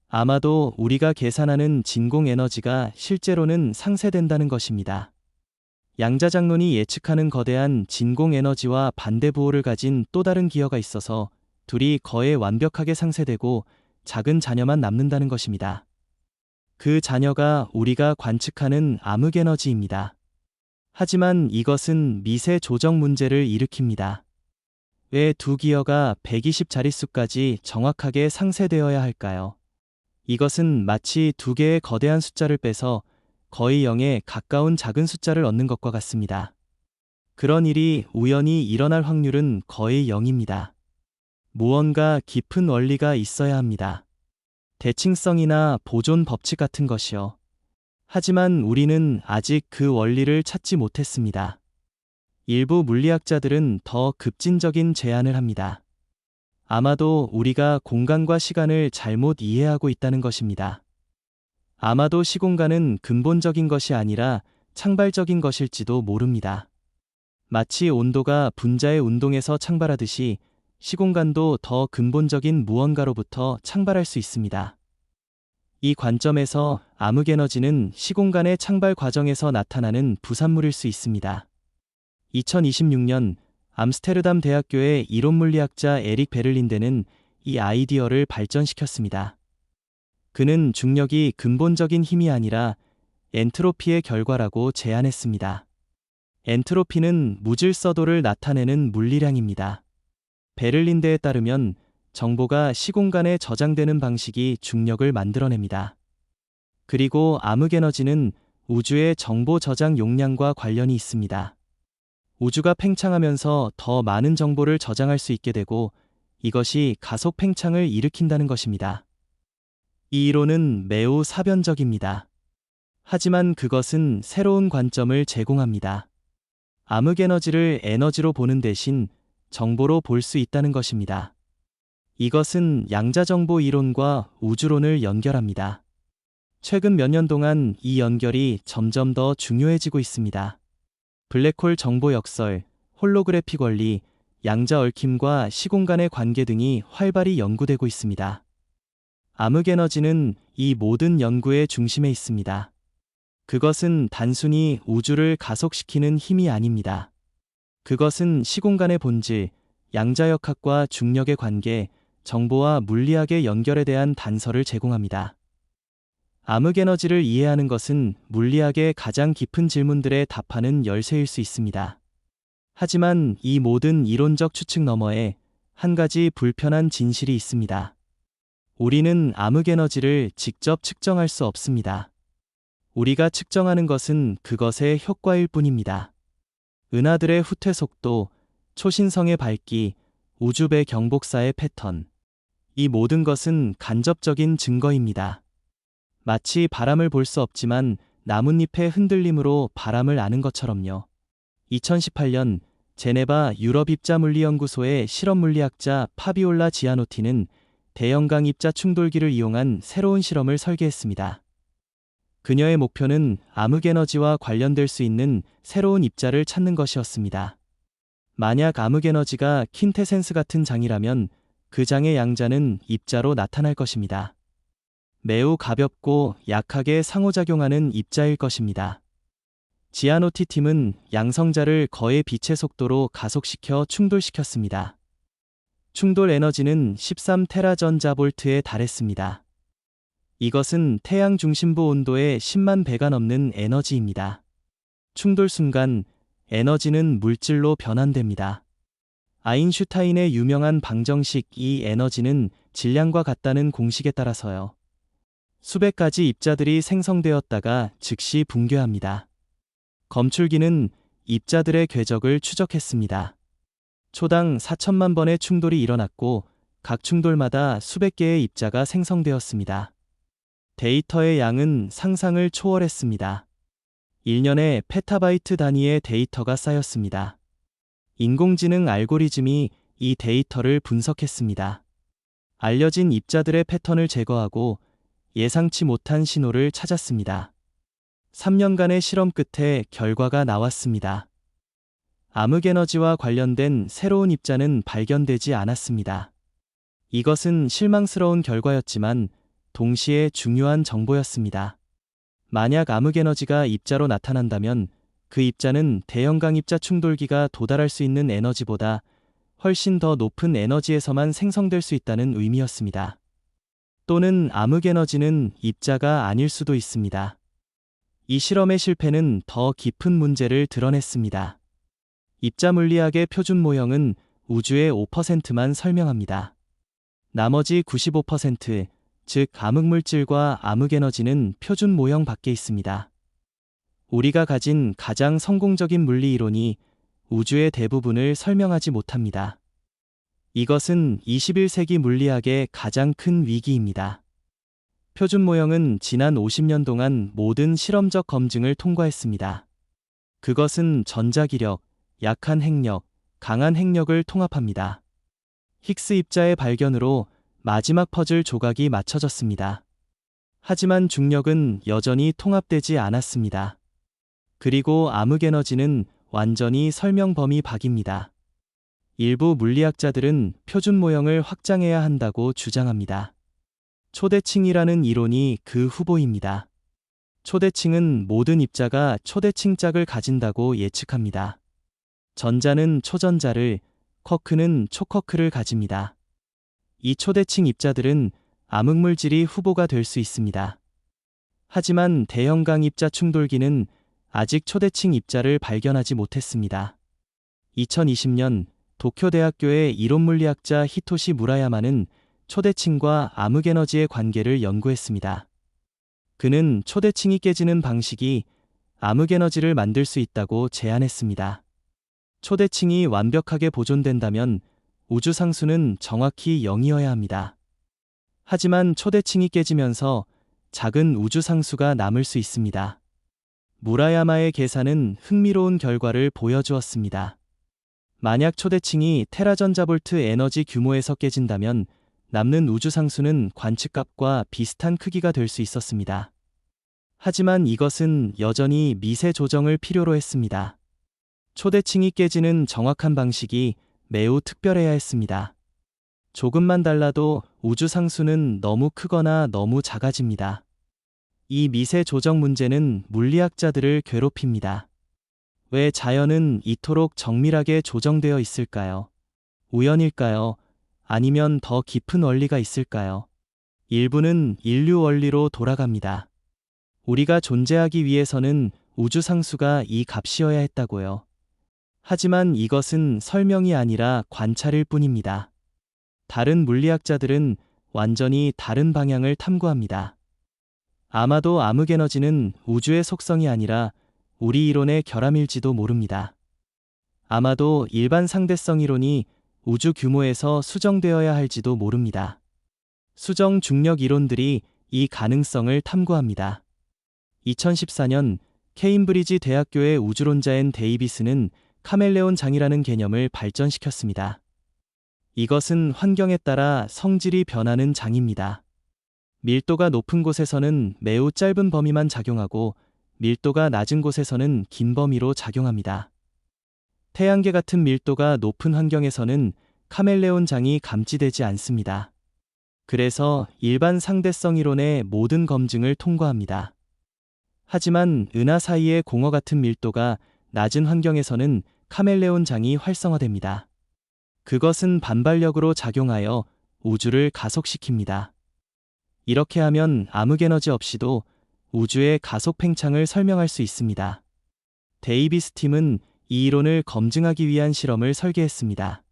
A: 아마도 우리가 계산하는 진공에너지가 실제로는 상쇄된다는 것입니다. 양자장론이 예측하는 거대한 진공에너지와 반대부호를 가진 또 다른 기어가 있어서 둘이 거의 완벽하게 상쇄되고 작은 잔여만 남는다는 것입니다. 그 잔여가 우리가 관측하는 암흑에너지입니다. 하지만 이것은 미세 조정 문제를 일으킵니다. 왜 두 기어가 120자릿수까지 정확하게 상쇄되어야 할까요? 이것은 마치 두 개의 거대한 숫자를 빼서 거의 0에 가까운 작은 숫자를 얻는 것과 같습니다. 그런 일이 우연히 일어날 확률은 거의 0입니다. 무언가 깊은 원리가 있어야 합니다. 대칭성이나 보존 법칙 같은 것이요. 하지만 우리는 아직 그 원리를 찾지 못했습니다. 일부 물리학자들은 더 급진적인 제안을 합니다. 아마도 우리가 공간과 시간을 잘못 이해하고 있다는 것입니다. 아마도 시공간은 근본적인 것이 아니라 창발적인 것일지도 모릅니다. 마치 온도가 분자의 운동에서 창발하듯이 시공간도 더 근본적인 무언가로부터 창발할 수 있습니다. 이 관점에서 암흑에너지는 시공간의 창발 과정에서 나타나는 부산물일 수 있습니다. 2026년 암스테르담 대학교의 이론물리학자 에릭 베를린데는 이 아이디어를 발전시켰습니다. 그는 중력이 근본적인 힘이 아니라 엔트로피의 결과라고 제안했습니다. 엔트로피는 무질서도를 나타내는 물리량입니다. 베를린데에 따르면 정보가 시공간에 저장되는 방식이 중력을 만들어냅니다. 그리고 암흑에너지는 우주의 정보 저장 용량과 관련이 있습니다. 우주가 팽창하면서 더 많은 정보를 저장할 수 있게 되고 이것이 가속 팽창을 일으킨다는 것입니다. 이 이론은 매우 사변적입니다. 하지만 그것은 새로운 관점을 제공합니다. 암흑에너지를 에너지로 보는 대신 정보로 볼 수 있다는 것입니다. 이것은 양자정보 이론과 우주론을 연결합니다. 최근 몇 년 동안 이 연결이 점점 더 중요해지고 있습니다. 블랙홀 정보 역설, 홀로그래픽 원리, 양자 얽힘과 시공간의 관계 등이 활발히 연구되고 있습니다. 암흑에너지는 이 모든 연구의 중심에 있습니다. 그것은 단순히 우주를 가속시키는 힘이 아닙니다. 그것은 시공간의 본질, 양자역학과 중력의 관계, 정보와 물리학의 연결에 대한 단서를 제공합니다. 암흑에너지를 이해하는 것은 물리학의 가장 깊은 질문들에 답하는 열쇠일 수 있습니다. 하지만 이 모든 이론적 추측 너머에 한 가지 불편한 진실이 있습니다. 우리는 암흑에너지를 직접 측정할 수 없습니다. 우리가 측정하는 것은 그것의 효과일 뿐입니다. 은하들의 후퇴 속도, 초신성의 밝기, 우주배 경복사의 패턴. 이 모든 것은 간접적인 증거입니다. 마치 바람을 볼 수 없지만 나뭇잎의 흔들림으로 바람을 아는 것처럼요. 2018년 제네바 유럽입자물리연구소의 실험물리학자 파비올라 지아노티는 대형강 입자 충돌기를 이용한 새로운 실험을 설계했습니다. 그녀의 목표는 암흑에너지와 관련될 수 있는 새로운 입자를 찾는 것이었습니다. 만약 암흑에너지가 킨테센스 같은 장이라면 그 장의 양자는 입자로 나타날 것입니다. 매우 가볍고 약하게 상호작용하는 입자일 것입니다. 지아노티 팀은 양성자를 거의 빛의 속도로 가속시켜 충돌시켰습니다. 충돌 에너지는 13테라전자볼트에 달했습니다. 이것은 태양 중심부 온도의 10만 배가 넘는 에너지입니다. 충돌 순간 에너지는 물질로 변환됩니다. 아인슈타인의 유명한 방정식 이 에너지는 질량과 같다는 공식에 따라서요. 수백 가지 입자들이 생성되었다가 즉시 붕괴합니다. 검출기는 입자들의 궤적을 추적했습니다. 초당 4천만 번의 충돌이 일어났고 각 충돌마다 수백 개의 입자가 생성되었습니다. 데이터의 양은 상상을 초월했습니다. 1년에 페타바이트 단위의 데이터가 쌓였습니다. 인공지능 알고리즘이 이 데이터를 분석했습니다. 알려진 입자들의 패턴을 제거하고 예상치 못한 신호를 찾았습니다. 3년간의 실험 끝에 결과가 나왔습니다. 암흑에너지와 관련된 새로운 입자는 발견되지 않았습니다. 이것은 실망스러운 결과였지만 동시에 중요한 정보였습니다. 만약 암흑에너지가 입자로 나타난다면 그 입자는 대형강 입자 충돌기가 도달할 수 있는 에너지보다 훨씬 더 높은 에너지에서만 생성될 수 있다는 의미였습니다. 또는 암흑에너지는 입자가 아닐 수도 있습니다. 이 실험의 실패는 더 깊은 문제를 드러냈습니다. 입자 물리학의 표준 모형은 우주의 5%만 설명합니다. 나머지 95%, 즉 암흑물질과 암흑에너지는 표준 모형 밖에 있습니다. 우리가 가진 가장 성공적인 물리 이론이 우주의 대부분을 설명하지 못합니다. 이것은 21세기 물리학의 가장 큰 위기입니다. 표준 모형은 지난 50년 동안 모든 실험적 검증을 통과했습니다. 그것은 전자기력, 약한 핵력, 강한 핵력을 통합합니다. 힉스 입자의 발견으로 마지막 퍼즐 조각이 맞춰졌습니다. 하지만 중력은 여전히 통합되지 않았습니다. 그리고 암흑에너지는 완전히 설명 범위 밖입니다. 일부 물리학자들은 표준 모형을 확장해야 한다고 주장합니다. 초대칭이라는 이론이 그 후보입니다. 초대칭은 모든 입자가 초대칭 짝을 가진다고 예측합니다. 전자는 초전자를, 쿼크는 초쿼크를 가집니다. 이 초대칭 입자들은 암흑물질이 후보가 될 수 있습니다. 하지만 대형강 입자 충돌기는 아직 초대칭 입자를 발견하지 못했습니다. 2020년 도쿄대학교의 이론물리학자 히토시 무라야마는 초대칭과 암흑에너지의 관계를 연구했습니다. 그는 초대칭이 깨지는 방식이 암흑에너지를 만들 수 있다고 제안했습니다. 초대칭이 완벽하게 보존된다면 우주상수는 정확히 0이어야 합니다. 하지만 초대칭이 깨지면서 작은 우주상수가 남을 수 있습니다. 무라야마의 계산은 흥미로운 결과를 보여주었습니다. 만약 초대칭이 테라전자볼트 에너지 규모에서 깨진다면 남는 우주상수는 관측값과 비슷한 크기가 될 수 있었습니다. 하지만 이것은 여전히 미세 조정을 필요로 했습니다. 초대칭이 깨지는 정확한 방식이 매우 특별해야 했습니다. 조금만 달라도 우주상수는 너무 크거나 너무 작아집니다. 이 미세 조정 문제는 물리학자들을 괴롭힙니다. 왜 자연은 이토록 정밀하게 조정되어 있을까요? 우연일까요? 아니면 더 깊은 원리가 있을까요? 일부는 인류 원리로 돌아갑니다. 우리가 존재하기 위해서는 우주상수가 이 값이어야 했다고요. 하지만 이것은 설명이 아니라 관찰일 뿐입니다. 다른 물리학자들은 완전히 다른 방향을 탐구합니다. 아마도 암흑에너지는 우주의 속성이 아니라 우리 이론의 결함일지도 모릅니다. 아마도 일반 상대성 이론이 우주 규모에서 수정되어야 할지도 모릅니다. 수정 중력 이론들이 이 가능성을 탐구합니다. 2014년 케임브리지 대학교의 우주론자 데이비스는 카멜레온 장이라는 개념을 발전시켰습니다. 이것은 환경에 따라 성질이 변하는 장입니다. 밀도가 높은 곳에서는 매우 짧은 범위만 작용하고 밀도가 낮은 곳에서는 긴 범위로 작용합니다. 태양계 같은 밀도가 높은 환경에서는 카멜레온 장이 감지되지 않습니다. 그래서 일반 상대성 이론의 모든 검증을 통과합니다. 하지만 은하 사이의 공허 같은 밀도가 낮은 환경에서는 카멜레온 장이 활성화됩니다. 그것은 반발력으로 작용하여 우주를 가속시킵니다. 이렇게 하면 암흑에너지 없이도 우주의 가속 팽창을 설명할 수 있습니다. 데이비스 팀은 이 이론을 검증하기 위한 실험을 설계했습니다.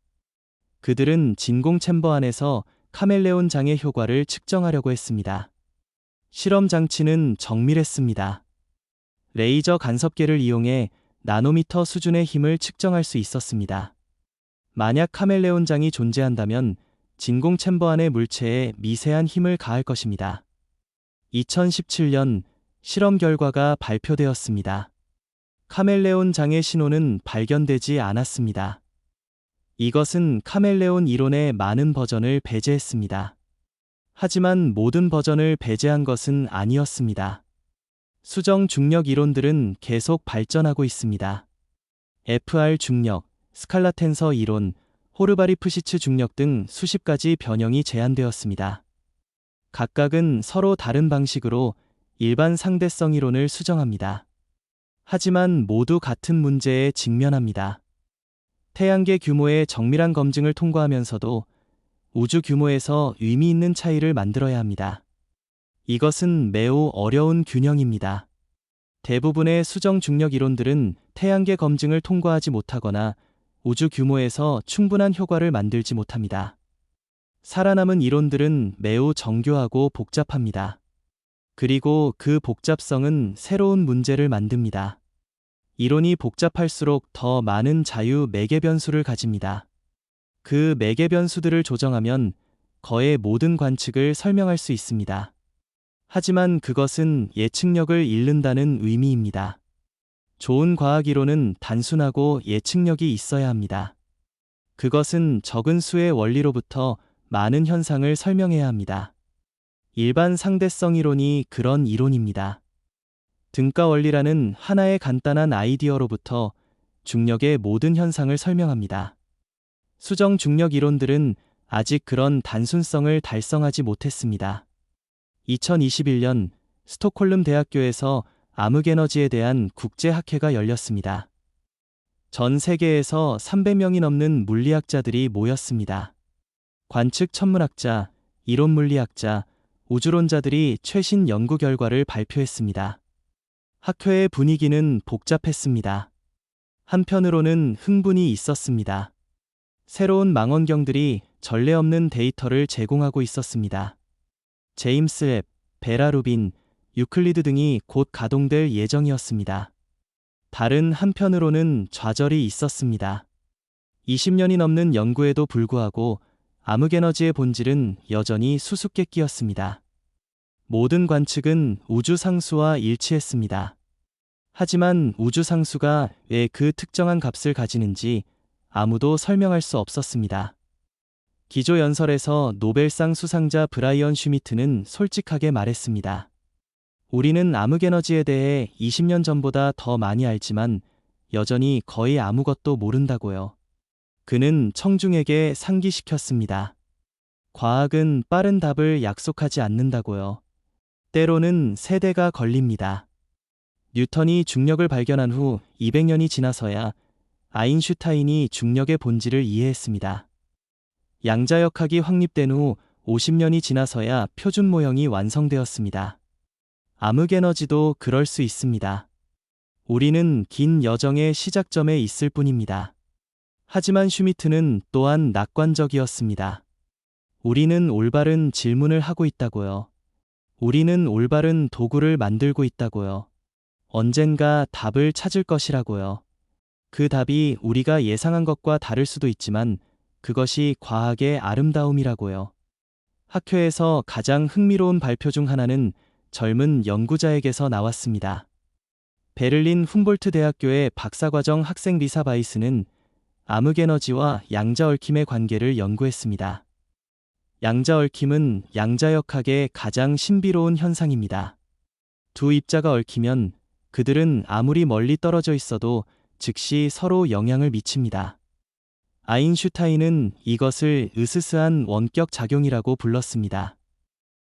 A: 그들은 진공 챔버 안에서 카멜레온 장의 효과를 측정하려고 했습니다. 실험 장치는 정밀했습니다. 레이저 간섭계를 이용해 나노미터 수준의 힘을 측정할 수 있었습니다. 만약 카멜레온 장이 존재한다면 진공 챔버 안의 물체에 미세한 힘을 가할 것입니다. 2017년 실험 결과가 발표되었습니다. 카멜레온 장의 신호는 발견되지 않았습니다. 이것은 카멜레온 이론의 많은 버전을 배제했습니다. 하지만 모든 버전을 배제한 것은 아니었습니다. 수정 중력 이론들은 계속 발전하고 있습니다. FR 중력, 스칼라 텐서 이론, 호르바리프시츠 중력 등 수십 가지 변형이 제안되었습니다. 각각은 서로 다른 방식으로 일반 상대성 이론을 수정합니다. 하지만 모두 같은 문제에 직면합니다. 태양계 규모의 정밀한 검증을 통과하면서도 우주 규모에서 의미 있는 차이를 만들어야 합니다. 이것은 매우 어려운 균형입니다. 대부분의 수정 중력 이론들은 태양계 검증을 통과하지 못하거나 우주 규모에서 충분한 효과를 만들지 못합니다. 살아남은 이론들은 매우 정교하고 복잡합니다. 그리고 그 복잡성은 새로운 문제를 만듭니다. 이론이 복잡할수록 더 많은 자유 매개 변수를 가집니다. 그 매개 변수들을 조정하면 거의 모든 관측을 설명할 수 있습니다. 하지만 그것은 예측력을 잃는다는 의미입니다. 좋은 과학 이론은 단순하고 예측력이 있어야 합니다. 그것은 적은 수의 원리로부터 많은 현상을 설명해야 합니다. 일반 상대성 이론이 그런 이론입니다. 등가 원리라는 하나의 간단한 아이디어로부터 중력의 모든 현상을 설명합니다. 수정 중력 이론들은 아직 그런 단순성을 달성하지 못했습니다. 2021년 스톡홀름 대학교에서 암흑에너지에 대한 국제학회가 열렸습니다. 전 세계에서 300명이 넘는 물리학자들이 모였습니다. 관측 천문학자, 이론 물리학자, 우주론자들이 최신 연구 결과를 발표했습니다. 학회의 분위기는 복잡했습니다. 한편으로는 흥분이 있었습니다. 새로운 망원경들이 전례 없는 데이터를 제공하고 있었습니다. 제임스 웹, 베라 루빈, 유클리드 등이 곧 가동될 예정이었습니다. 다른 한편으로는 좌절이 있었습니다. 20년이 넘는 연구에도 불구하고 암흑에너지의 본질은 여전히 수수께끼였습니다. 모든 관측은 우주상수와 일치했습니다. 하지만 우주상수가 왜 그 특정한 값을 가지는지 아무도 설명할 수 없었습니다. 기조연설에서 노벨상 수상자 브라이언 슈미트는 솔직하게 말했습니다. 우리는 암흑에너지에 대해 20년 전보다 더 많이 알지만 여전히 거의 아무것도 모른다고요. 그는 청중에게 상기시켰습니다. 과학은 빠른 답을 약속하지 않는다고요. 때로는 세대가 걸립니다. 뉴턴이 중력을 발견한 후 200년이 지나서야 아인슈타인이 중력의 본질을 이해했습니다. 양자역학이 확립된 후 50년이 지나서야 표준 모형이 완성되었습니다. 암흑에너지도 그럴 수 있습니다. 우리는 긴 여정의 시작점에 있을 뿐입니다. 하지만 슈미트는 또한 낙관적이었습니다. 우리는 올바른 질문을 하고 있다고요. 우리는 올바른 도구를 만들고 있다고요. 언젠가 답을 찾을 것이라고요. 그 답이 우리가 예상한 것과 다를 수도 있지만 그것이 과학의 아름다움이라고요. 학회에서 가장 흥미로운 발표 중 하나는 젊은 연구자에게서 나왔습니다. 베를린 훔볼트 대학교의 박사과정 학생 리사 바이스는 암흑에너지와 양자얽힘의 관계를 연구했습니다. 양자얽힘은 양자역학의 가장 신비로운 현상입니다. 두 입자가 얽히면 그들은 아무리 멀리 떨어져 있어도 즉시 서로 영향을 미칩니다. 아인슈타인은 이것을 으스스한 원격 작용이라고 불렀습니다.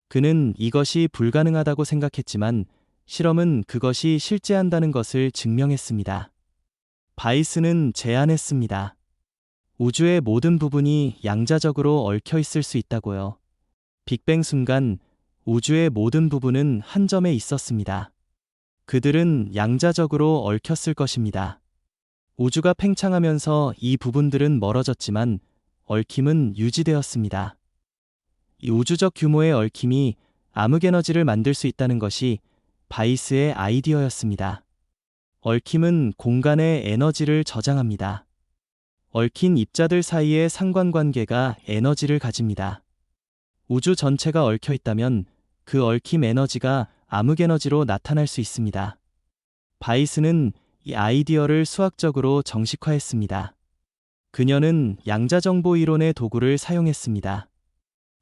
A: 그는 이것이 불가능하다고 생각했지만 실험은 그것이 실제한다는 것을 증명했습니다. 바이스는 제안했습니다. 우주의 모든 부분이 양자적으로 얽혀 있을 수 있다고요. 빅뱅 순간 우주의 모든 부분은 한 점에 있었습니다. 그들은 양자적으로 얽혔을 것입니다. 우주가 팽창하면서 이 부분들은 멀어졌지만 얽힘은 유지되었습니다. 이 우주적 규모의 얽힘이 암흑에너지를 만들 수 있다는 것이 바이스의 아이디어였습니다. 얽힘은 공간의 에너지를 저장합니다. 얽힌 입자들 사이의 상관관계가 에너지를 가집니다. 우주 전체가 얽혀 있다면 그 얽힘 에너지가 암흑에너지로 나타날 수 있습니다. 바이스는 이 아이디어를 수학적으로 정식화했습니다. 그녀는 양자정보 이론의 도구를 사용했습니다.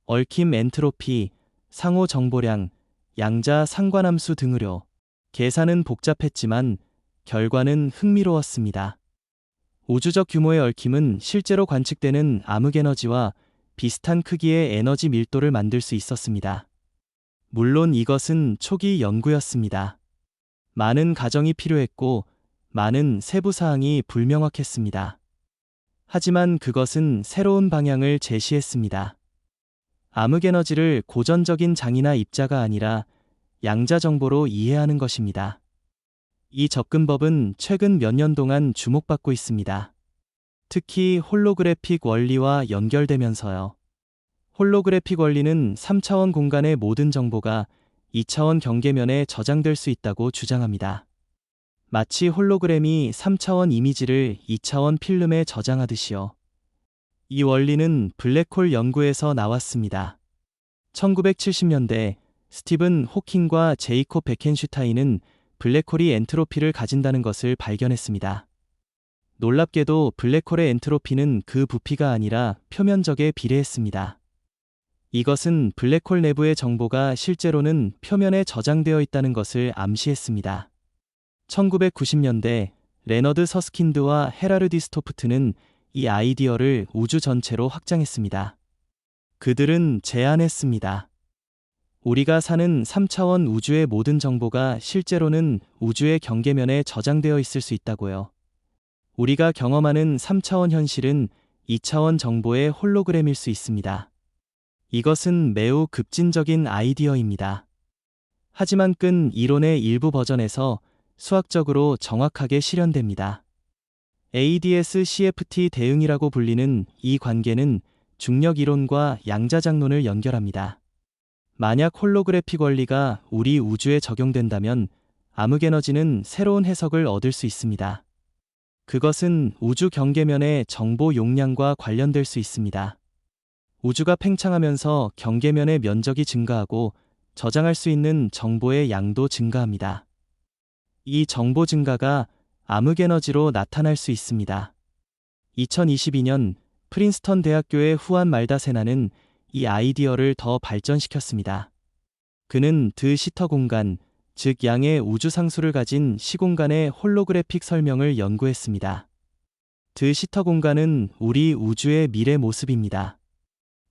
A: 얽힘 엔트로피, 상호 정보량, 양자 상관함수 등으로 계산은 복잡했지만 결과는 흥미로웠습니다. 우주적 규모의 얽힘은 실제로 관측되는 암흑에너지와 비슷한 크기의 에너지 밀도를 만들 수 있었습니다. 물론 이것은 초기 연구였습니다. 많은 가정이 필요했고 많은 세부 사항이 불명확했습니다. 하지만 그것은 새로운 방향을 제시했습니다. 암흑에너지를 고전적인 장이나 입자가 아니라 양자 정보로 이해하는 것입니다. 이 접근법은 최근 몇 년 동안 주목받고 있습니다. 특히 홀로그래픽 원리와 연결되면서요. 홀로그래픽 원리는 3차원 공간의 모든 정보가 2차원 경계면에 저장될 수 있다고 주장합니다. 마치 홀로그램이 3차원 이미지를 2차원 필름에 저장하듯이요. 이 원리는 블랙홀 연구에서 나왔습니다. 1970년대 스티븐 호킹과 제이콥 베켄슈타인은 블랙홀이 엔트로피를 가진다는 것을 발견했습니다. 놀랍게도 블랙홀의 엔트로피는 그 부피가 아니라 표면적에 비례했습니다. 이것은 블랙홀 내부의 정보가 실제로는 표면에 저장되어 있다는 것을 암시했습니다. 1990년대 레너드 서스킨드와 헤라르디 스토프트는 이 아이디어를 우주 전체로 확장했습니다. 그들은 제안했습니다. 우리가 사는 3차원 우주의 모든 정보가 실제로는 우주의 경계면에 저장되어 있을 수 있다고요. 우리가 경험하는 3차원 현실은 2차원 정보의 홀로그램일 수 있습니다. 이것은 매우 급진적인 아이디어입니다. 하지만 끈 이론의 일부 버전에서 수학적으로 정확하게 실현됩니다. ADS-CFT 대응이라고 불리는 이 관계는 중력 이론과 양자장론을 연결합니다. 만약 홀로그래픽 원리가 우리 우주에 적용된다면 암흑에너지는 새로운 해석을 얻을 수 있습니다. 그것은 우주 경계면의 정보 용량과 관련될 수 있습니다. 우주가 팽창하면서 경계면의 면적이 증가하고 저장할 수 있는 정보의 양도 증가합니다. 이 정보 증가가 암흑에너지로 나타날 수 있습니다. 2022년 프린스턴 대학교의 후안 말다세나는 이 아이디어를 더 발전시켰습니다. 그는 드 시터 공간, 즉 양의 우주 상수를 가진 시공간의 홀로그래픽 설명을 연구했습니다. 드 시터 공간은 우리 우주의 미래 모습입니다.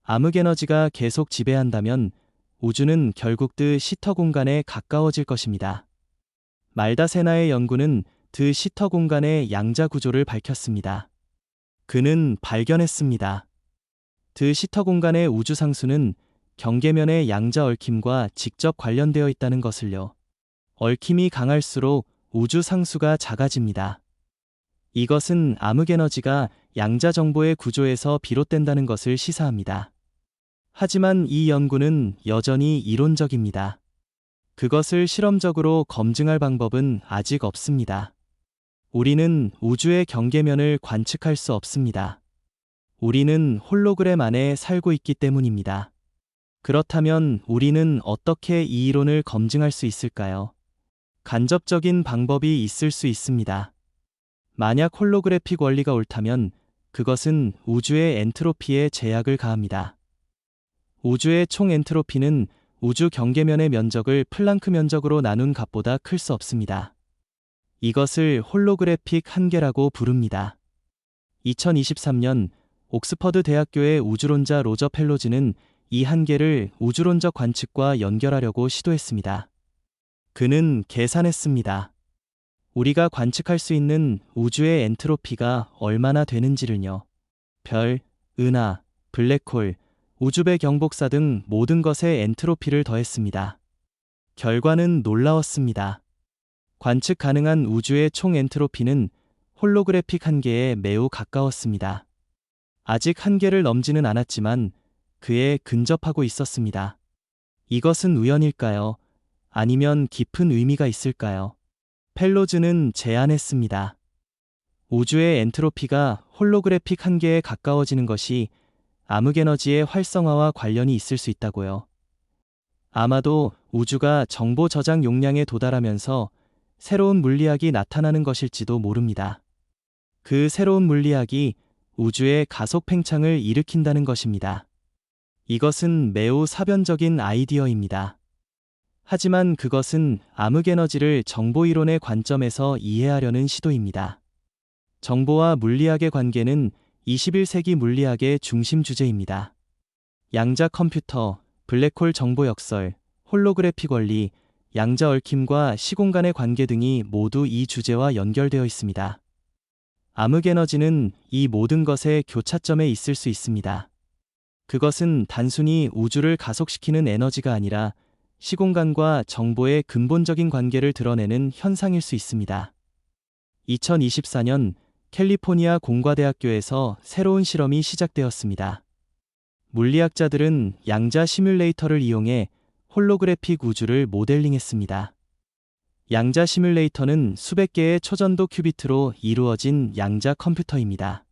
A: 암흑에너지가 계속 지배한다면 우주는 결국 드 시터 공간에 가까워질 것입니다. 말다세나의 연구는 드 시터 공간의 양자 구조를 밝혔습니다. 그는 발견했습니다. 드 시터 공간의 우주 상수는 경계면의 양자 얽힘과 직접 관련되어 있다는 것을요. 얽힘이 강할수록 우주 상수가 작아집니다. 이것은 암흑에너지가 양자 정보의 구조에서 비롯된다는 것을 시사합니다. 하지만 이 연구는 여전히 이론적입니다. 그것을 실험적으로 검증할 방법은 아직 없습니다. 우리는 우주의 경계면을 관측할 수 없습니다. 우리는 홀로그램 안에 살고 있기 때문입니다. 그렇다면 우리는 어떻게 이 이론을 검증할 수 있을까요? 간접적인 방법이 있을 수 있습니다. 만약 홀로그래픽 원리가 옳다면 그것은 우주의 엔트로피에 제약을 가합니다. 우주의 총 엔트로피는 우주 경계면의 면적을 플랑크 면적으로 나눈 값보다 클 수 없습니다. 이것을 홀로그래픽 한계라고 부릅니다. 2023년 옥스퍼드 대학교의 우주론자 로저 펠로즈는 이 한계를 우주론적 관측과 연결하려고 시도했습니다. 그는 계산했습니다. 우리가 관측할 수 있는 우주의 엔트로피가 얼마나 되는지를요. 별, 은하, 블랙홀, 우주배 경복사 등 모든 것의 엔트로피를 더했습니다. 결과는 놀라웠습니다. 관측 가능한 우주의 총 엔트로피는 홀로그래픽 한계에 매우 가까웠습니다. 아직 한계를 넘지는 않았지만 그에 근접하고 있었습니다. 이것은 우연일까요? 아니면 깊은 의미가 있을까요? 펠로즈는 제안했습니다. 우주의 엔트로피가 홀로그래픽 한계에 가까워지는 것이 암흑에너지의 활성화와 관련이 있을 수 있다고요. 아마도 우주가 정보 저장 용량에 도달하면서 새로운 물리학이 나타나는 것일지도 모릅니다. 그 새로운 물리학이 우주의 가속 팽창을 일으킨다는 것입니다. 이것은 매우 사변적인 아이디어입니다. 하지만 그것은 암흑에너지를 정보이론의 관점에서 이해하려는 시도입니다. 정보와 물리학의 관계는 21세기 물리학의 중심 주제입니다. 양자 컴퓨터, 블랙홀 정보 역설, 홀로그래픽 원리, 양자 얽힘과 시공간의 관계 등이 모두 이 주제와 연결되어 있습니다. 암흑에너지는 이 모든 것의 교차점에 있을 수 있습니다. 그것은 단순히 우주를 가속시키는 에너지가 아니라 시공간과 정보의 근본적인 관계를 드러내는 현상일 수 있습니다. 2024년 캘리포니아 공과대학교에서 새로운 실험이 시작되었습니다. 물리학자들은 양자 시뮬레이터를 이용해 홀로그래픽 우주를 모델링했습니다. 양자 시뮬레이터는 수백 개의 초전도 큐비트로 이루어진 양자 컴퓨터입니다.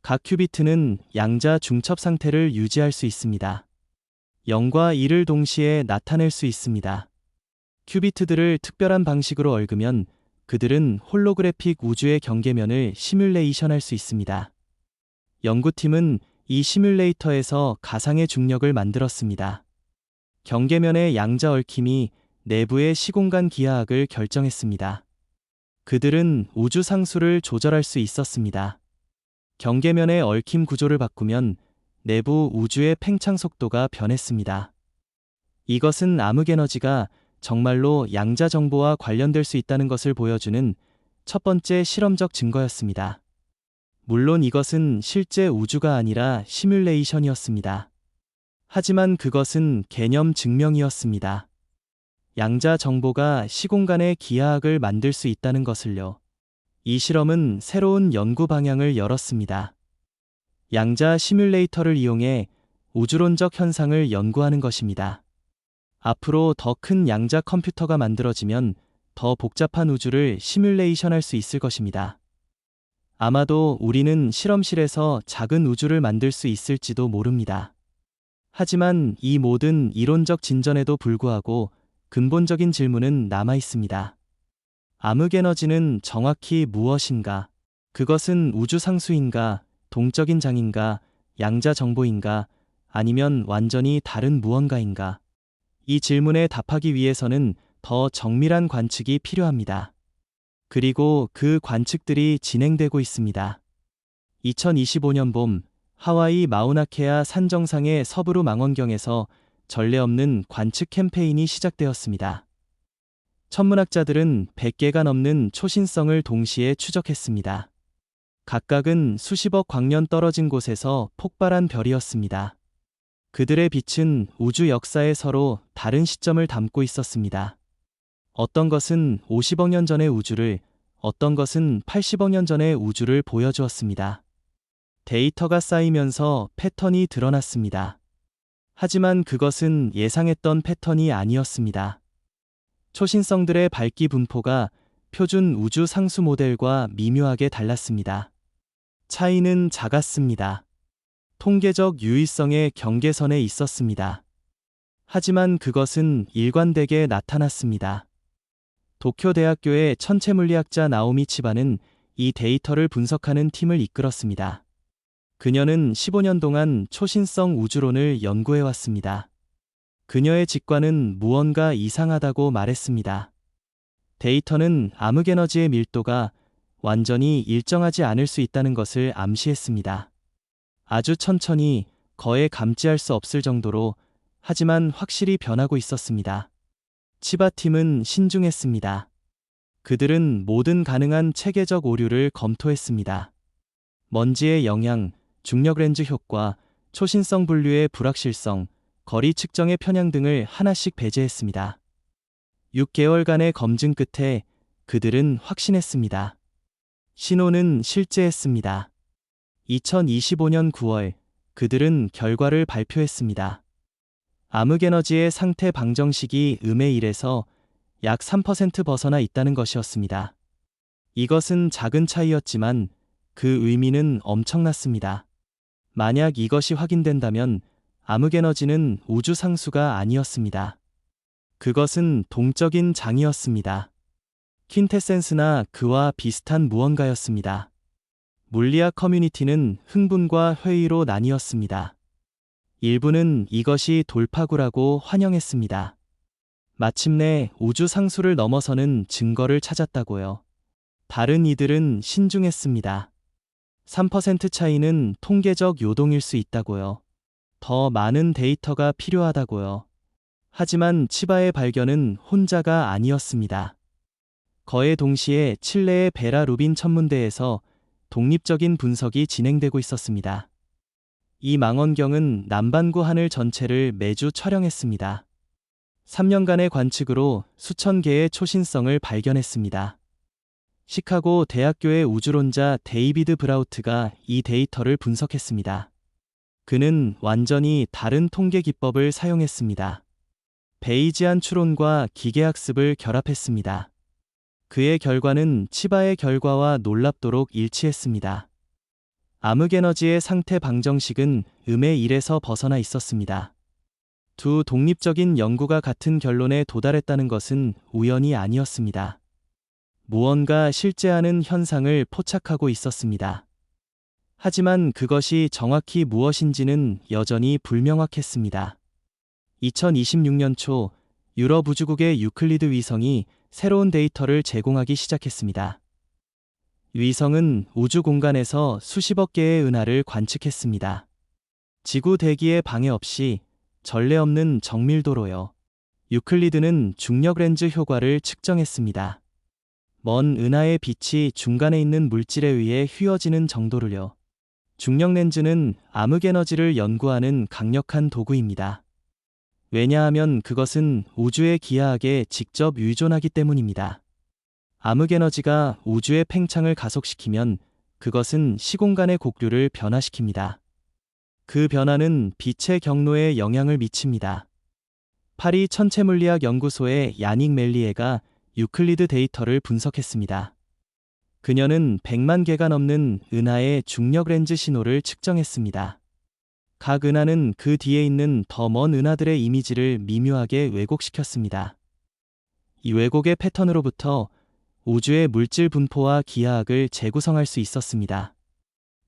A: 각 큐비트는 양자 중첩 상태를 유지할 수 있습니다. 0과 1을 동시에 나타낼 수 있습니다. 큐비트들을 특별한 방식으로 얽으면 그들은 홀로그래픽 우주의 경계면을 시뮬레이션할 수 있습니다. 연구팀은 이 시뮬레이터에서 가상의 중력을 만들었습니다. 경계면의 양자 얽힘이 내부의 시공간 기하학을 결정했습니다. 그들은 우주 상수를 조절할 수 있었습니다. 경계면의 얽힘 구조를 바꾸면 내부 우주의 팽창 속도가 변했습니다. 이것은 암흑에너지가 정말로 양자 정보와 관련될 수 있다는 것을 보여주는 첫 번째 실험적 증거였습니다. 물론 이것은 실제 우주가 아니라 시뮬레이션이었습니다. 하지만 그것은 개념 증명이었습니다. 양자 정보가 시공간의 기하학을 만들 수 있다는 것을요. 이 실험은 새로운 연구 방향을 열었습니다. 양자 시뮬레이터를 이용해 우주론적 현상을 연구하는 것입니다. 앞으로 더 큰 양자 컴퓨터가 만들어지면 더 복잡한 우주를 시뮬레이션할 수 있을 것입니다. 아마도 우리는 실험실에서 작은 우주를 만들 수 있을지도 모릅니다. 하지만 이 모든 이론적 진전에도 불구하고 근본적인 질문은 남아 있습니다. 암흑에너지는 정확히 무엇인가? 그것은 우주 상수인가, 동적인 장인가, 양자 정보인가, 아니면 완전히 다른 무언가인가? 이 질문에 답하기 위해서는 더 정밀한 관측이 필요합니다. 그리고 그 관측들이 진행되고 있습니다. 2025년 봄, 하와이 마우나케아 산 정상의 서부루 망원경에서 전례 없는 관측 캠페인이 시작되었습니다. 천문학자들은 100개가 넘는 초신성을 동시에 추적했습니다. 각각은 수십억 광년 떨어진 곳에서 폭발한 별이었습니다. 그들의 빛은 우주 역사에 서로 다른 시점을 담고 있었습니다. 어떤 것은 50억 년 전의 우주를, 어떤 것은 80억 년 전의 우주를 보여주었습니다. 데이터가 쌓이면서 패턴이 드러났습니다. 하지만 그것은 예상했던 패턴이 아니었습니다. 초신성들의 밝기 분포가 표준 우주 상수 모델과 미묘하게 달랐습니다. 차이는 작았습니다. 통계적 유의성의 경계선에 있었습니다. 하지만 그것은 일관되게 나타났습니다. 도쿄대학교의 천체물리학자 나오미 치바는 이 데이터를 분석하는 팀을 이끌었습니다. 그녀는 15년 동안 초신성 우주론을 연구해왔습니다. 그녀의 직관은 무언가 이상하다고 말했습니다. 데이터는 암흑에너지의 밀도가 완전히 일정하지 않을 수 있다는 것을 암시했습니다. 아주 천천히, 거의 감지할 수 없을 정도로, 하지만 확실히 변하고 있었습니다. 치바팀은 신중했습니다. 그들은 모든 가능한 체계적 오류를 검토했습니다. 먼지의 영향, 중력 렌즈 효과, 초신성 분류의 불확실성, 거리 측정의 편향 등을 하나씩 배제했습니다. 6개월간의 검증 끝에 그들은 확신했습니다. 신호는 실제했습니다. 2025년 9월, 그들은 결과를 발표했습니다. 암흑에너지의 상태 방정식이 음의 1에서 약 3% 벗어나 있다는 것이었습니다. 이것은 작은 차이였지만 그 의미는 엄청났습니다. 만약 이것이 확인된다면 암흑에너지는 우주 상수가 아니었습니다. 그것은 동적인 장이었습니다. 퀸테센스나 그와 비슷한 무언가였습니다. 물리학 커뮤니티는 흥분과 회의로 나뉘었습니다. 일부는 이것이 돌파구라고 환영했습니다. 마침내 우주 상수를 넘어서는 증거를 찾았다고요. 다른 이들은 신중했습니다. 3% 차이는 통계적 요동일 수 있다고요. 더 많은 데이터가 필요하다고요. 하지만 치바의 발견은 혼자가 아니었습니다. 거의 동시에 칠레의 베라 루빈 천문대에서 독립적인 분석이 진행되고 있었습니다. 이 망원경은 남반구 하늘 전체를 매주 촬영했습니다. 3년간의 관측으로 수천 개의 초신성을 발견했습니다. 시카고 대학교의 우주론자 데이비드 브라우트가 이 데이터를 분석했습니다. 그는 완전히 다른 통계 기법을 사용했습니다. 베이지안 추론과 기계학습을 결합했습니다. 그의 결과는 치바의 결과와 놀랍도록 일치했습니다. 암흑에너지의 상태 방정식은 음의 1에서 벗어나 있었습니다. 두 독립적인 연구가 같은 결론에 도달했다는 것은 우연이 아니었습니다. 무언가 실제하는 현상을 포착하고 있었습니다. 하지만 그것이 정확히 무엇인지는 여전히 불명확했습니다. 2026년 초 유럽 우주국의 유클리드 위성이 새로운 데이터를 제공하기 시작했습니다. 위성은 우주 공간에서 수십억 개의 은하를 관측했습니다. 지구 대기에 방해 없이 전례 없는 정밀도로요. 유클리드는 중력 렌즈 효과를 측정했습니다. 먼 은하의 빛이 중간에 있는 물질에 의해 휘어지는 정도를요. 중력 렌즈는 암흑 에너지를 연구하는 강력한 도구입니다. 왜냐하면 그것은 우주의 기하학에 직접 의존하기 때문입니다. 암흑 에너지가 우주의 팽창을 가속시키면 그것은 시공간의 곡류를 변화시킵니다. 그 변화는 빛의 경로에 영향을 미칩니다. 파리 천체물리학 연구소의 야닉 멜리에가 유클리드 데이터를 분석했습니다. 그녀는 100만 개가 넘는 은하의 중력 렌즈 신호를 측정했습니다. 각 은하는 그 뒤에 있는 더 먼 은하들의 이미지를 미묘하게 왜곡시켰습니다. 이 왜곡의 패턴으로부터 우주의 물질 분포와 기하학을 재구성할 수 있었습니다.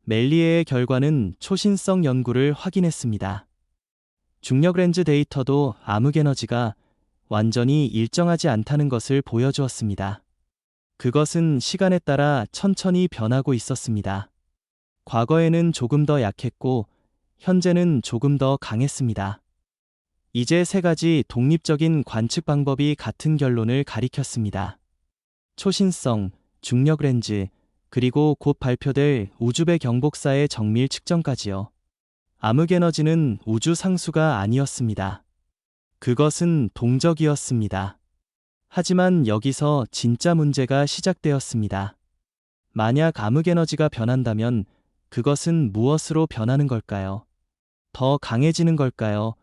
A: 멜리에의 결과는 초신성 연구를 확인했습니다. 중력 렌즈 데이터도 암흑 에너지가 완전히 일정하지 않다는 것을 보여주었습니다. 그것은 시간에 따라 천천히 변하고 있었습니다. 과거에는 조금 더 약했고 현재는 조금 더 강했습니다. 이제 세 가지 독립적인 관측 방법이 같은 결론을 가리켰습니다. 초신성, 중력 렌즈, 그리고 곧 발표될 우주배 경복사의 정밀 측정까지요. 암흑 에너지는 우주 상수가 아니었습니다. 그것은 동적이었습니다. 하지만 여기서 진짜 문제가 시작되었습니다. 만약 암흑 에너지가 변한다면 그것은 무엇으로 변하는 걸까요? 더 강해지는 걸까요?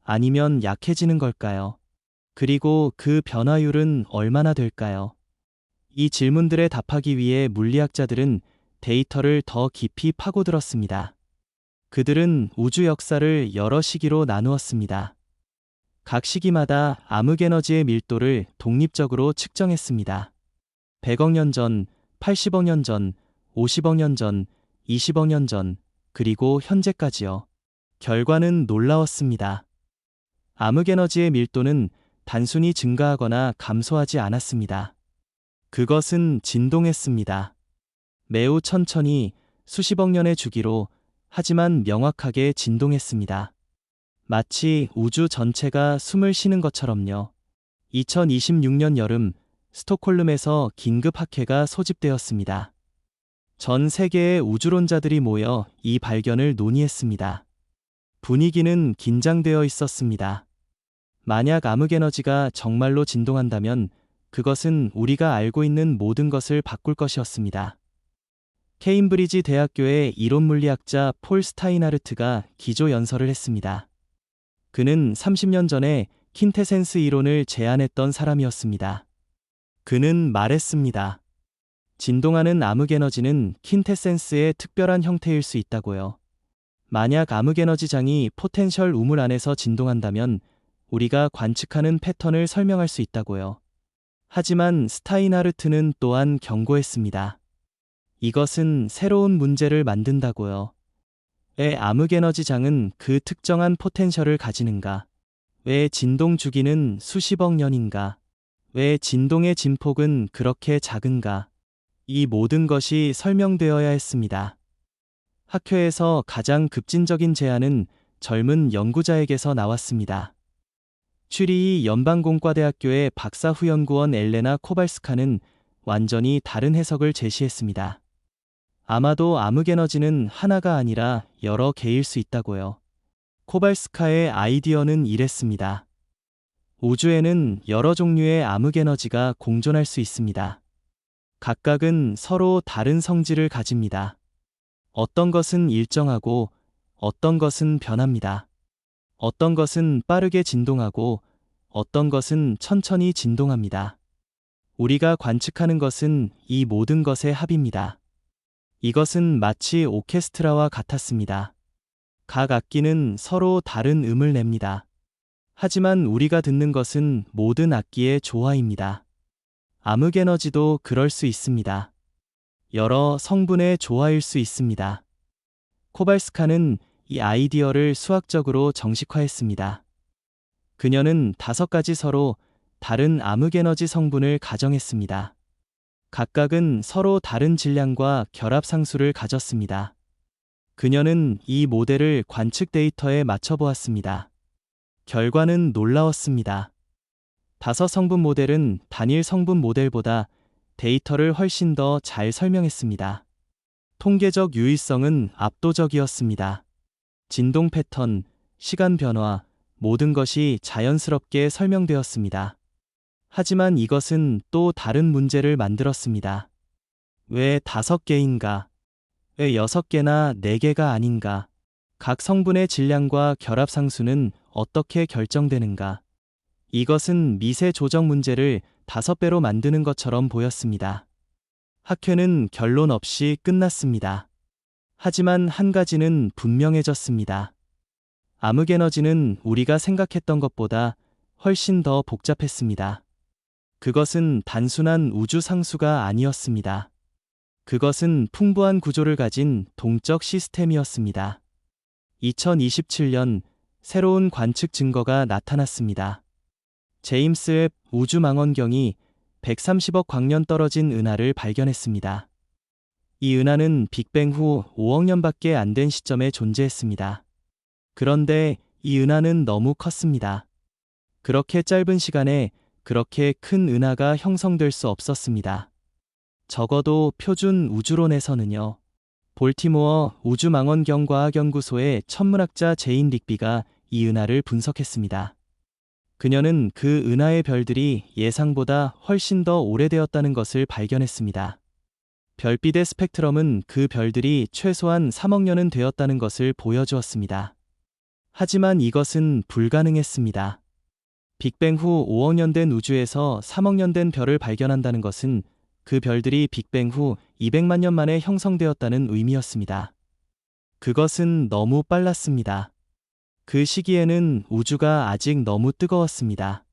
A: 아니면 약해지는 걸까요? 그리고 그 변화율은 얼마나 될까요? 이 질문들에 답하기 위해 물리학자들은 데이터를 더 깊이 파고들었습니다. 그들은 우주 역사를 여러 시기로 나누었습니다. 각 시기마다 암흑 에너지의 밀도를 독립적으로 측정했습니다. 100억 년 전, 80억 년 전, 50억 년 전, 20억 년 전, 그리고 현재까지요. 결과는 놀라웠습니다. 암흑 에너지의 밀도는 단순히 증가하거나 감소하지 않았습니다. 그것은 진동했습니다. 매우 천천히 수십억 년의 주기로 하지만 명확하게 진동했습니다. 마치 우주 전체가 숨을 쉬는 것처럼요. 2026년 여름 스톡홀름에서 긴급 학회가 소집되었습니다. 전 세계의 우주론자들이 모여 이 발견을 논의했습니다. 분위기는 긴장되어 있었습니다. 만약 암흑 에너지가 정말로 진동한다면 그것은 우리가 알고 있는 모든 것을 바꿀 것이었습니다. 케임브리지 대학교의 이론물리학자 폴 스타인하르트가 기조 연설을 했습니다. 그는 30년 전에 킨테센스 이론을 제안했던 사람이었습니다. 그는 말했습니다. 진동하는 암흑 에너지는 킨테센스의 특별한 형태일 수 있다고요. 만약 암흑 에너지장이 포텐셜 우물 안에서 진동한다면 우리가 관측하는 패턴을 설명할 수 있다고요. 하지만 스타인하르트는 또한 경고했습니다. 이것은 새로운 문제를 만든다고요. 왜 암흑 에너지장은 그 특정한 포텐셜을 가지는가? 왜 진동 주기는 수십억 년인가? 왜 진동의 진폭은 그렇게 작은가? 이 모든 것이 설명되어야 했습니다. 학회에서 가장 급진적인 제안은 젊은 연구자에게서 나왔습니다. 취리히 연방공과대학교의 박사후연구원 엘레나 코발스카는 완전히 다른 해석을 제시했습니다. 아마도 암흑 에너지는 하나가 아니라 여러 개일 수 있다고요. 코발스카의 아이디어는 이랬습니다. 우주에는 여러 종류의 암흑 에너지가 공존할 수 있습니다. 각각은 서로 다른 성질을 가집니다. 어떤 것은 일정하고 어떤 것은 변합니다. 어떤 것은 빠르게 진동하고 어떤 것은 천천히 진동합니다. 우리가 관측하는 것은 이 모든 것의 합입니다. 이것은 마치 오케스트라와 같았습니다. 각 악기는 서로 다른 음을 냅니다. 하지만 우리가 듣는 것은 모든 악기의 조화입니다. 암흑 에너지도 그럴 수 있습니다. 여러 성분의 조화일 수 있습니다. 코발스카는 이 아이디어를 수학적으로 정식화했습니다. 그녀는 5가지 서로 다른 암흑에너지 성분을 가정했습니다. 각각은 서로 다른 질량과 결합 상수를 가졌습니다. 그녀는 이 모델을 관측 데이터에 맞춰보았습니다. 결과는 놀라웠습니다. 5성분 모델은 단일 성분 모델보다 데이터를 훨씬 더 잘 설명했습니다. 통계적 유의성은 압도적이었습니다. 진동 패턴, 시간 변화, 모든 것이 자연스럽게 설명되었습니다. 하지만 이것은 또 다른 문제를 만들었습니다. 왜 5개인가? 왜 6개나 4개가 아닌가? 각 성분의 질량과 결합 상수는 어떻게 결정되는가? 이것은 미세 조정 문제를 5배로 만드는 것처럼 보였습니다. 학회는 결론 없이 끝났습니다. 하지만 한 가지는 분명해졌습니다. 암흑에너지는 우리가 생각했던 것보다 훨씬 더 복잡했습니다. 그것은 단순한 우주 상수가 아니었습니다. 그것은 풍부한 구조를 가진 동적 시스템이었습니다. 2027년 새로운 관측 증거가 나타났습니다. 제임스 웹 우주망원경이 130억 광년 떨어진 은하를 발견했습니다. 이 은하는 빅뱅 후 5억 년밖에 안 된 시점에 존재했습니다. 그런데 이 은하는 너무 컸습니다. 그렇게 짧은 시간에 그렇게 큰 은하가 형성될 수 없었습니다. 적어도 표준 우주론에서는요. 볼티모어 우주망원경과학연구소의 천문학자 제인 릭비가 이 은하를 분석했습니다. 그녀는 그 은하의 별들이 예상보다 훨씬 더 오래되었다는 것을 발견했습니다. 별빛의 스펙트럼은 그 별들이 최소한 3억 년은 되었다는 것을 보여주었습니다. 하지만 이것은 불가능했습니다. 빅뱅 후 5억 년 된 우주에서 3억 년 된 별을 발견한다는 것은 그 별들이 빅뱅 후 200만 년 만에 형성되었다는 의미였습니다. 그것은 너무 빨랐습니다. 그 시기에는 우주가 아직 너무 뜨거웠습니다.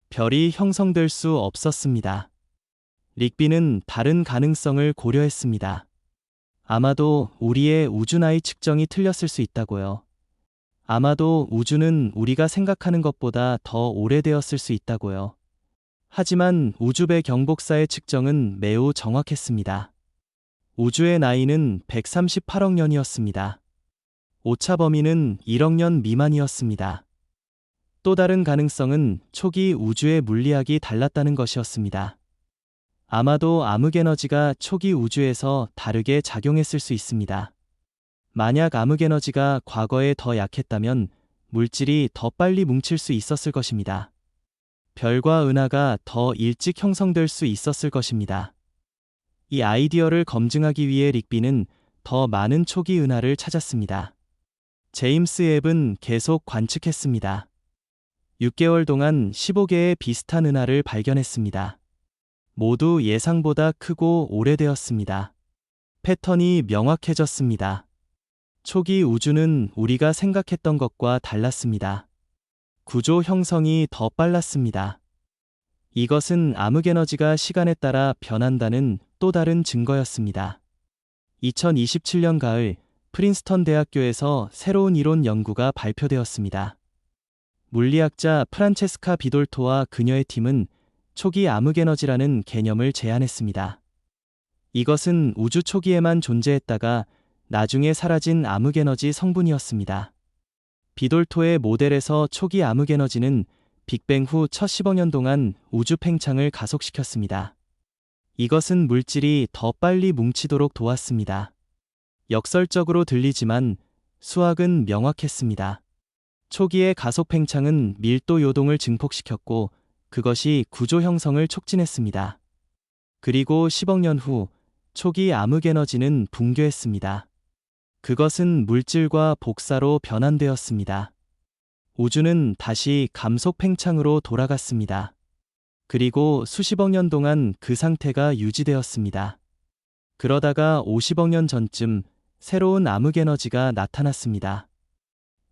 A: 별이 형성될 수 없었습니다. 릭비는 다른 가능성을 고려했습니다. 아마도 우리의 우주 나이 측정이 틀렸을 수 있다고요. 아마도 우주는 우리가 생각하는 것보다 더 오래되었을 수 있다고요. 하지만 우주배 경복사의 측정은 매우 정확했습니다. 우주의 나이는 138억 년이었습니다. 오차 범위는 1억 년 미만이었습니다. 또 다른 가능성은 초기 우주의 물리학이 달랐다는 것이었습니다. 아마도 암흑에너지가 초기 우주에서 다르게 작용했을 수 있습니다. 만약 암흑에너지가 과거에 더 약했다면 물질이 더 빨리 뭉칠 수 있었을 것입니다. 별과 은하가 더 일찍 형성될 수 있었을 것입니다. 이 아이디어를 검증하기 위해 릭비는 더 많은 초기 은하를 찾았습니다. 제임스 웹은 계속 관측했습니다. 6개월 동안 15개의 비슷한 은하를 발견했습니다. 모두 예상보다 크고 오래되었습니다. 패턴이 명확해졌습니다. 초기 우주는 우리가 생각했던 것과 달랐습니다. 구조 형성이 더 빨랐습니다. 이것은 암흑에너지가 시간에 따라 변한다는 또 다른 증거였습니다. 2027년 가을 프린스턴 대학교에서 새로운 이론 연구가 발표되었습니다. 물리학자 프란체스카 비돌토와 그녀의 팀은 초기 암흑에너지라는 개념을 제안했습니다. 이것은 우주 초기에만 존재했다가 나중에 사라진 암흑에너지 성분이었습니다. 비돌토의 모델에서 초기 암흑에너지는 빅뱅 후 첫 10억 년 동안 우주 팽창을 가속시켰습니다. 이것은 물질이 더 빨리 뭉치도록 도왔습니다. 역설적으로 들리지만 수학은 명확했습니다. 초기의 가속 팽창은 밀도 요동을 증폭시켰고 그것이 구조 형성을 촉진했습니다. 그리고 10억 년 후 초기 암흑에너지는 붕괴했습니다. 그것은 물질과 복사로 변환되었습니다. 우주는 다시 감속 팽창으로 돌아갔습니다. 그리고 수십억 년 동안 그 상태가 유지되었습니다. 그러다가 50억 년 전쯤 새로운 암흑에너지가 나타났습니다.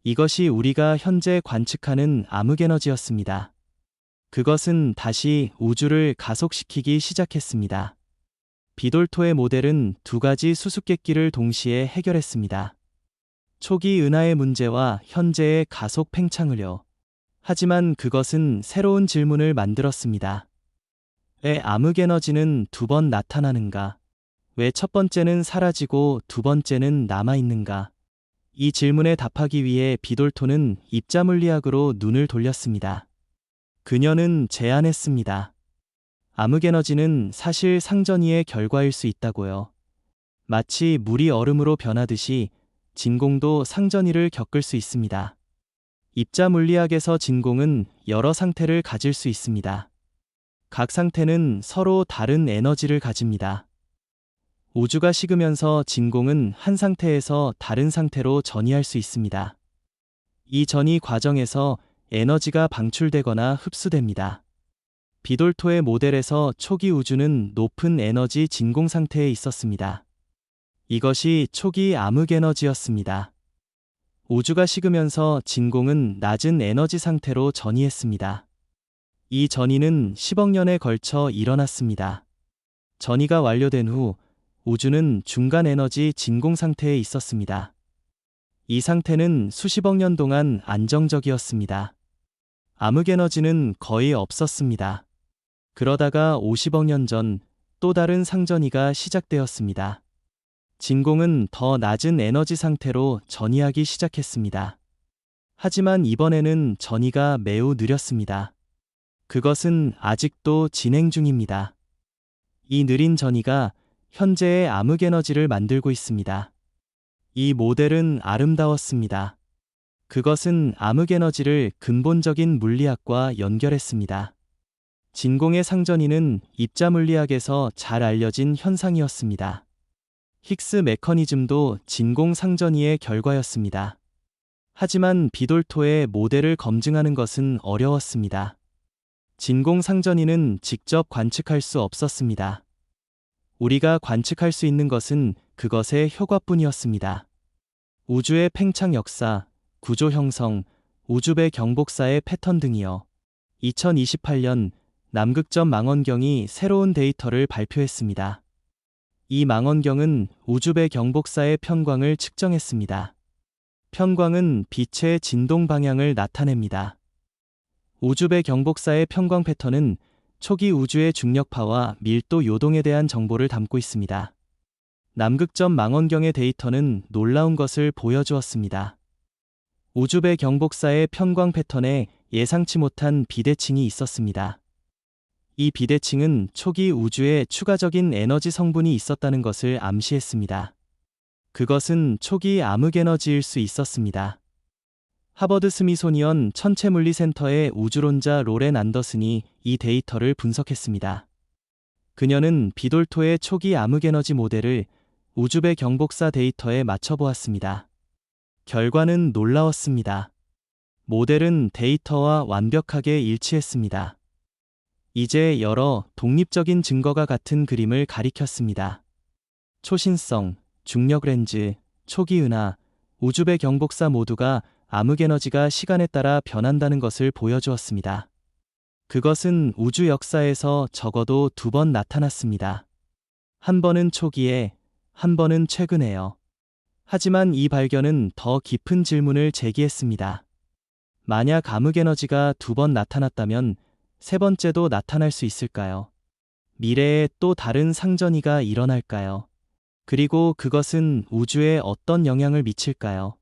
A: 이것이 우리가 현재 관측하는 암흑에너지였습니다. 그것은 다시 우주를 가속시키기 시작했습니다. 비돌토의 모델은 두 가지 수수께끼를 동시에 해결했습니다. 초기 은하의 문제와 현재의 가속 팽창을요. 하지만 그것은 새로운 질문을 만들었습니다. 왜 암흑에너지는 두 번 나타나는가? 왜 첫 번째는 사라지고 두 번째는 남아있는가? 이 질문에 답하기 위해 비돌토는 입자물리학으로 눈을 돌렸습니다. 그녀는 제안했습니다. 암흑에너지는 사실 상전이의 결과일 수 있다고요. 마치 물이 얼음으로 변하듯이 진공도 상전이를 겪을 수 있습니다. 입자 물리학에서 진공은 여러 상태를 가질 수 있습니다. 각 상태는 서로 다른 에너지를 가집니다. 우주가 식으면서 진공은 한 상태에서 다른 상태로 전이할 수 있습니다. 이 전이 과정에서 에너지가 방출되거나 흡수됩니다. 비돌토의 모델에서 초기 우주는 높은 에너지 진공 상태에 있었습니다. 이것이 초기 암흑에너지였습니다. 우주가 식으면서 진공은 낮은 에너지 상태로 전이했습니다. 이 전이는 10억 년에 걸쳐 일어났습니다. 전이가 완료된 후 우주는 중간 에너지 진공 상태에 있었습니다. 이 상태는 수십억 년 동안 안정적이었습니다. 암흑에너지는 거의 없었습니다. 그러다가 50억 년 전 또 다른 상전이가 시작되었습니다. 진공은 더 낮은 에너지 상태로 전이하기 시작했습니다. 하지만 이번에는 전이가 매우 느렸습니다. 그것은 아직도 진행 중입니다. 이 느린 전이가 현재의 암흑에너지를 만들고 있습니다. 이 모델은 아름다웠습니다. 그것은 암흑에너지를 근본적인 물리학과 연결했습니다. 진공의 상전이는 입자물리학에서 잘 알려진 현상이었습니다. 힉스 메커니즘도 진공 상전이의 결과였습니다. 하지만 비돌토의 모델을 검증하는 것은 어려웠습니다. 진공 상전이는 직접 관측할 수 없었습니다. 우리가 관측할 수 있는 것은 그것의 효과뿐이었습니다. 우주의 팽창 역사, 구조 형성, 우주배 경복사의 패턴 등이요. 2028년 남극점 망원경이 새로운 데이터를 발표했습니다. 이 망원경은 우주배 경복사의 편광을 측정했습니다. 편광은 빛의 진동 방향을 나타냅니다. 우주배 경복사의 편광 패턴은 초기 우주의 중력파와 밀도 요동에 대한 정보를 담고 있습니다. 남극점 망원경의 데이터는 놀라운 것을 보여주었습니다. 우주배 경복사의 편광 패턴에 예상치 못한 비대칭이 있었습니다. 이 비대칭은 초기 우주에 추가적인 에너지 성분이 있었다는 것을 암시했습니다. 그것은 초기 암흑에너지일 수 있었습니다. 하버드 스미소니언 천체물리센터의 우주론자 로렌 안더슨이 이 데이터를 분석했습니다. 그녀는 비돌토의 초기 암흑에너지 모델을 우주배 경복사 데이터에 맞춰보았습니다. 결과는 놀라웠습니다. 모델은 데이터와 완벽하게 일치했습니다. 이제 여러 독립적인 증거가 같은 그림을 가리켰습니다. 초신성, 중력 렌즈, 초기 은하, 우주배 경복사 모두가 암흑에너지가 시간에 따라 변한다는 것을 보여주었습니다. 그것은 우주 역사에서 적어도 두 번 나타났습니다. 한 번은 초기에, 한 번은 최근에요. 하지만 이 발견은 더 깊은 질문을 제기했습니다. 만약 암흑에너지가 두 번 나타났다면 세 번째도 나타날 수 있을까요? 미래에 또 다른 상전이가 일어날까요? 그리고 그것은 우주에 어떤 영향을 미칠까요?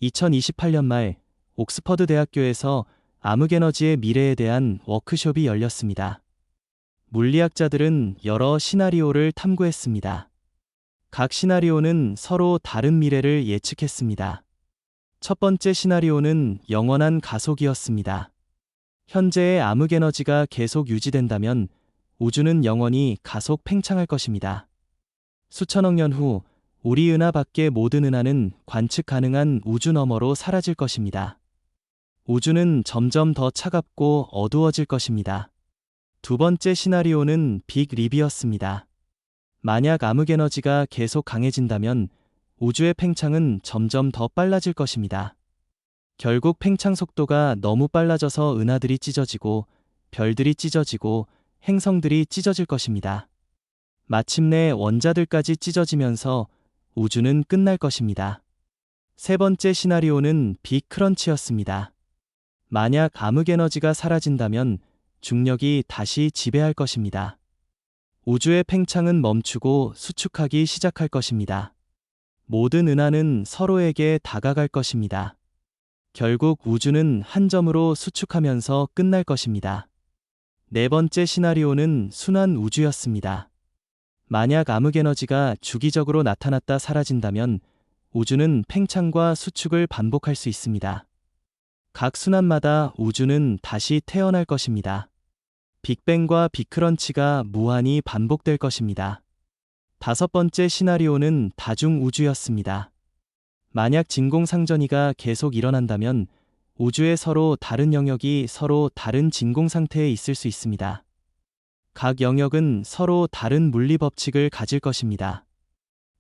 A: 2028년 말 옥스퍼드 대학교에서 암흑에너지의 미래에 대한 워크숍이 열렸습니다. 물리학자들은 여러 시나리오를 탐구했습니다. 각 시나리오는 서로 다른 미래를 예측했습니다. 첫 번째 시나리오는 영원한 가속이었습니다. 현재의 암흑에너지가 계속 유지된다면 우주는 영원히 가속 팽창할 것입니다. 수천억 년 후 우리 은하 밖의 모든 은하는 관측 가능한 우주 너머로 사라질 것입니다. 우주는 점점 더 차갑고 어두워질 것입니다. 두 번째 시나리오는 빅 립이었습니다. 만약 암흑에너지가 계속 강해진다면 우주의 팽창은 점점 더 빨라질 것입니다. 결국 팽창 속도가 너무 빨라져서 은하들이 찢어지고 별들이 찢어지고 행성들이 찢어질 것입니다. 마침내 원자들까지 찢어지면서 우주는 끝날 것입니다. 세 번째 시나리오는 빅 크런치였습니다. 만약 암흑에너지가 사라진다면 중력이 다시 지배할 것입니다. 우주의 팽창은 멈추고 수축하기 시작할 것입니다. 모든 은하는 서로에게 다가갈 것입니다. 결국 우주는 한 점으로 수축하면서 끝날 것입니다. 네 번째 시나리오는 순환 우주였습니다. 만약 암흑에너지가 주기적으로 나타났다 사라진다면 우주는 팽창과 수축을 반복할 수 있습니다. 각 순환마다 우주는 다시 태어날 것입니다. 빅뱅과 빅크런치가 무한히 반복될 것입니다. 다섯 번째 시나리오는 다중우주였습니다. 만약 진공상전이가 계속 일어난다면 우주의 서로 다른 영역이 서로 다른 진공 상태에 있을 수 있습니다. 각 영역은 서로 다른 물리 법칙을 가질 것입니다.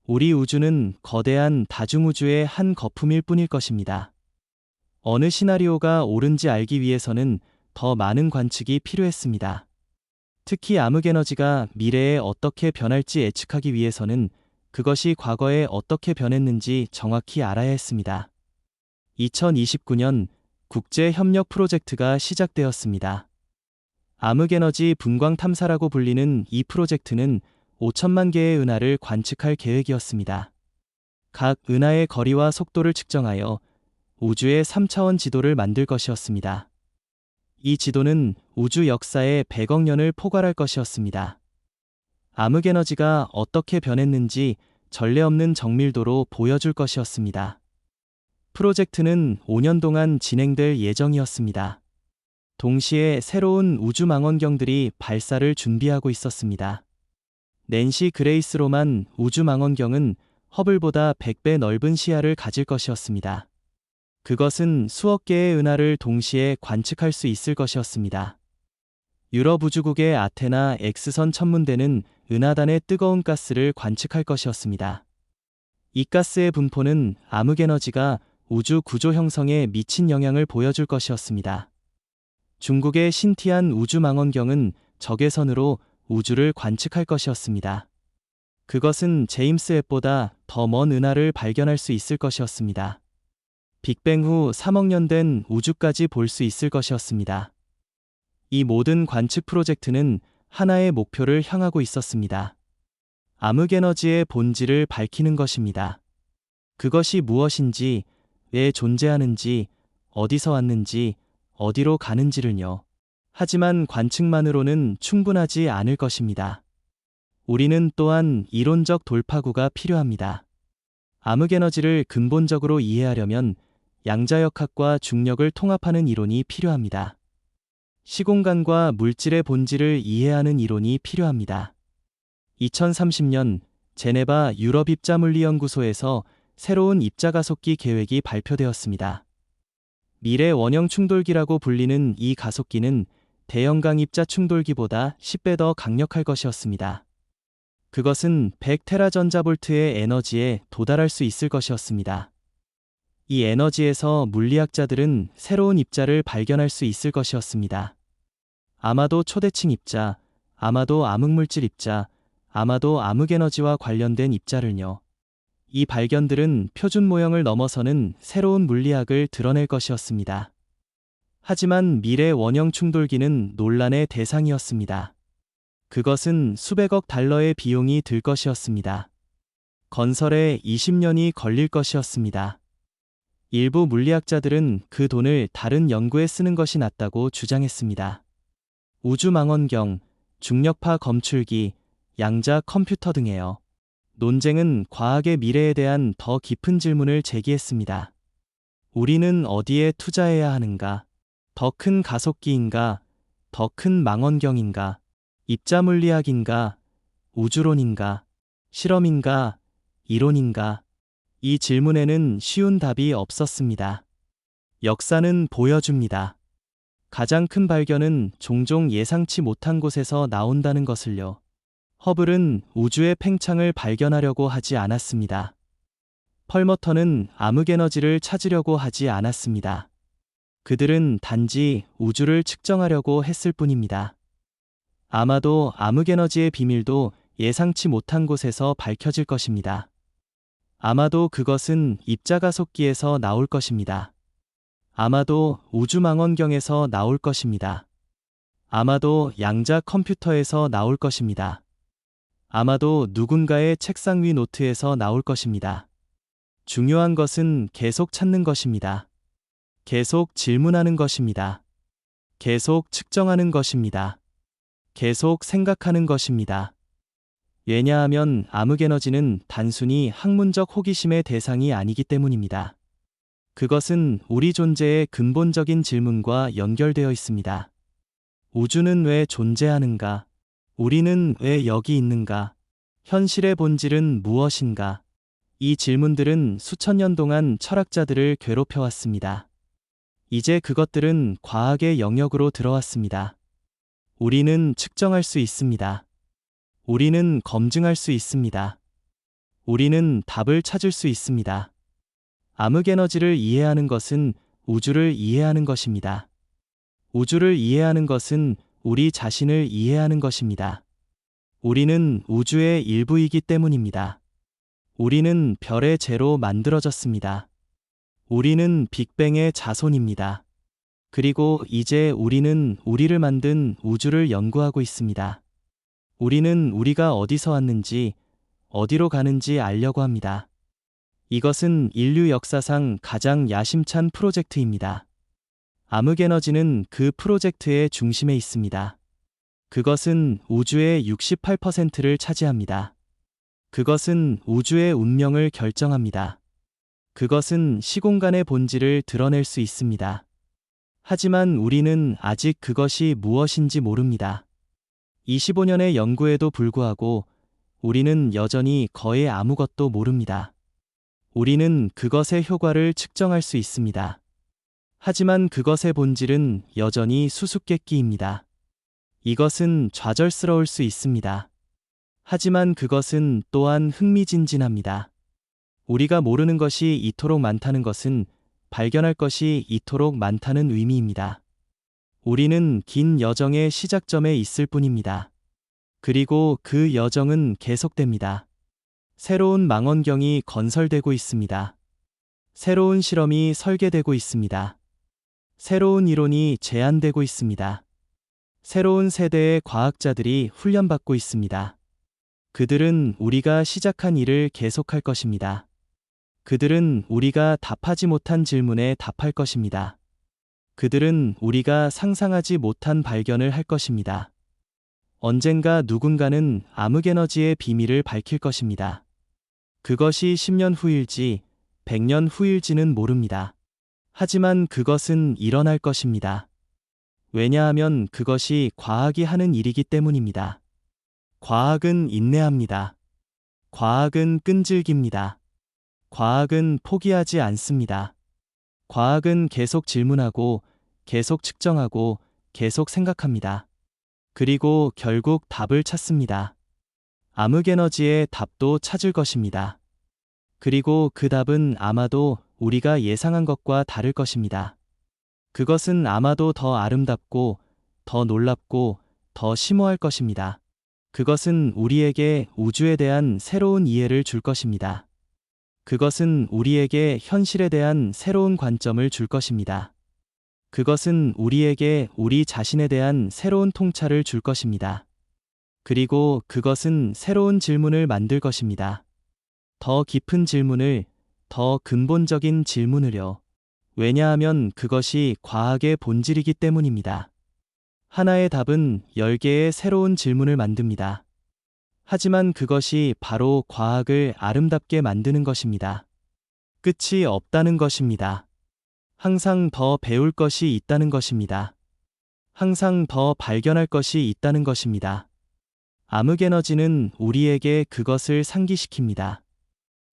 A: 우리 우주는 거대한 다중우주의 한 거품일 뿐일 것입니다. 어느 시나리오가 옳은지 알기 위해서는 더 많은 관측이 필요했습니다. 특히 암흑에너지가 미래에 어떻게 변할지 예측하기 위해서는 그것이 과거에 어떻게 변했는지 정확히 알아야 했습니다. 2029년 국제협력 프로젝트가 시작되었습니다. 암흑에너지 분광 탐사라고 불리는 이 프로젝트는 5천만 개의 은하를 관측할 계획이었습니다. 각 은하의 거리와 속도를 측정하여 우주의 3차원 지도를 만들 것이었습니다. 이 지도는 우주 역사의 100억 년을 포괄할 것이었습니다. 암흑에너지가 어떻게 변했는지 전례 없는 정밀도로 보여줄 것이었습니다. 프로젝트는 5년 동안 진행될 예정이었습니다. 동시에 새로운 우주망원경들이 발사를 준비하고 있었습니다. 낸시 그레이스 로만 우주망원경은 허블보다 100배 넓은 시야를 가질 것이었습니다. 그것은 수억 개의 은하를 동시에 관측할 수 있을 것이었습니다. 유럽 우주국의 아테나 X선 천문대는 은하단의 뜨거운 가스를 관측할 것이었습니다. 이 가스의 분포는 암흑에너지가 우주 구조 형성에 미친 영향을 보여줄 것이었습니다. 중국의 신티안 우주망원경은 적외선으로 우주를 관측할 것이었습니다. 그것은 제임스 웹보다 더 먼 은하를 발견할 수 있을 것이었습니다. 빅뱅 후 3억 년 된 우주까지 볼 수 있을 것이었습니다. 이 모든 관측 프로젝트는 하나의 목표를 향하고 있었습니다. 암흑에너지의 본질을 밝히는 것입니다. 그것이 무엇인지, 왜 존재하는지, 어디서 왔는지, 어디로 가는지를요. 하지만 관측만으로는 충분하지 않을 것입니다. 우리는 또한 이론적 돌파구가 필요합니다. 암흑에너지를 근본적으로 이해하려면 양자역학과 중력을 통합하는 이론이 필요합니다. 시공간과 물질의 본질을 이해하는 이론이 필요합니다. 2030년 제네바 유럽 입자물리연구소에서 새로운 입자가속기 계획이 발표되었습니다. 미래 원형 충돌기라고 불리는 이 가속기는 대형강 입자 충돌기보다 10배 더 강력할 것이었습니다. 그것은 100테라 전자볼트의 에너지에 도달할 수 있을 것이었습니다. 이 에너지에서 물리학자들은 새로운 입자를 발견할 수 있을 것이었습니다. 아마도 초대칭 입자, 아마도 암흑물질 입자, 아마도 암흑에너지와 관련된 입자를요. 이 발견들은 표준 모형을 넘어서는 새로운 물리학을 드러낼 것이었습니다. 하지만 미래 원형 충돌기는 논란의 대상이었습니다. 그것은 수백억 달러의 비용이 들 것이었습니다. 건설에 20년이 걸릴 것이었습니다. 일부 물리학자들은 그 돈을 다른 연구에 쓰는 것이 낫다고 주장했습니다. 우주망원경, 중력파 검출기, 양자 컴퓨터 등에요. 논쟁은 과학의 미래에 대한 더 깊은 질문을 제기했습니다. 우리는 어디에 투자해야 하는가? 더 큰 가속기인가? 더 큰 망원경인가? 입자물리학인가? 우주론인가? 실험인가? 이론인가? 이 질문에는 쉬운 답이 없었습니다. 역사는 보여줍니다. 가장 큰 발견은 종종 예상치 못한 곳에서 나온다는 것을요. 허블은 우주의 팽창을 발견하려고 하지 않았습니다. 펄머턴은 암흑에너지를 찾으려고 하지 않았습니다. 그들은 단지 우주를 측정하려고 했을 뿐입니다. 아마도 암흑에너지의 비밀도 예상치 못한 곳에서 밝혀질 것입니다. 아마도 그것은 입자가속기에서 나올 것입니다. 아마도 우주망원경에서 나올 것입니다. 아마도 양자 컴퓨터에서 나올 것입니다. 아마도 누군가의 책상 위 노트에서 나올 것입니다. 중요한 것은 계속 찾는 것입니다. 계속 질문하는 것입니다. 계속 측정하는 것입니다. 계속 생각하는 것입니다. 왜냐하면 암흑에너지는 단순히 학문적 호기심의 대상이 아니기 때문입니다. 그것은 우리 존재의 근본적인 질문과 연결되어 있습니다. 우주는 왜 존재하는가? 우리는 왜 여기 있는가? 현실의 본질은 무엇인가? 이 질문들은 수천 년 동안 철학자들을 괴롭혀왔습니다. 이제 그것들은 과학의 영역으로 들어왔습니다. 우리는 측정할 수 있습니다. 우리는 검증할 수 있습니다. 우리는 답을 찾을 수 있습니다. 암흑에너지를 이해하는 것은 우주를 이해하는 것입니다. 우주를 이해하는 것은 우리 자신을 이해하는 것입니다. 우리는 우주의 일부이기 때문입니다. 우리는 별의 재로 만들어졌습니다. 우리는 빅뱅의 자손입니다. 그리고 이제 우리는 우리를 만든 우주를 연구하고 있습니다. 우리는 우리가 어디서 왔는지, 어디로 가는지 알려고 합니다. 이것은 인류 역사상 가장 야심찬 프로젝트입니다. 암흑에너지는 그 프로젝트의 중심에 있습니다. 그것은 우주의 68%를 차지합니다. 그것은 우주의 운명을 결정합니다. 그것은 시공간의 본질을 드러낼 수 있습니다. 하지만 우리는 아직 그것이 무엇인지 모릅니다. 25년의 연구에도 불구하고 우리는 여전히 거의 아무것도 모릅니다. 우리는 그것의 효과를 측정할 수 있습니다. 하지만 그것의 본질은 여전히 수수께끼입니다. 이것은 좌절스러울 수 있습니다. 하지만 그것은 또한 흥미진진합니다. 우리가 모르는 것이 이토록 많다는 것은 발견할 것이 이토록 많다는 의미입니다. 우리는 긴 여정의 시작점에 있을 뿐입니다. 그리고 그 여정은 계속됩니다. 새로운 망원경이 건설되고 있습니다. 새로운 실험이 설계되고 있습니다. 새로운 이론이 제안되고 있습니다. 새로운 세대의 과학자들이 훈련받고 있습니다. 그들은 우리가 시작한 일을 계속할 것입니다. 그들은 우리가 답하지 못한 질문에 답할 것입니다. 그들은 우리가 상상하지 못한 발견을 할 것입니다. 언젠가 누군가는 암흑에너지의 비밀을 밝힐 것입니다. 그것이 10년 후일지, 100년 후일지는 모릅니다. 하지만 그것은 일어날 것입니다. 왜냐하면 그것이 과학이 하는 일이기 때문입니다. 과학은 인내합니다. 과학은 끈질깁니다. 과학은 포기하지 않습니다. 과학은 계속 질문하고, 계속 측정하고, 계속 생각합니다. 그리고 결국 답을 찾습니다. 암흑에너지의 답도 찾을 것입니다. 그리고 그 답은 아마도 우리가 예상한 것과 다를 것입니다. 그것은 아마도 더 아름답고, 더 놀랍고, 더 심오할 것입니다. 그것은 우리에게 우주에 대한 새로운 이해를 줄 것입니다. 그것은 우리에게 현실에 대한 새로운 관점을 줄 것입니다. 그것은 우리에게 우리 자신에 대한 새로운 통찰을 줄 것입니다. 그리고 그것은 새로운 질문을 만들 것입니다. 더 깊은 질문을, 더 근본적인 질문을요. 왜냐하면 그것이 과학의 본질이기 때문입니다. 하나의 답은 10개의 새로운 질문을 만듭니다. 하지만 그것이 바로 과학을 아름답게 만드는 것입니다. 끝이 없다는 것입니다. 항상 더 배울 것이 있다는 것입니다. 항상 더 발견할 것이 있다는 것입니다. 암흑에너지는 우리에게 그것을 상기시킵니다.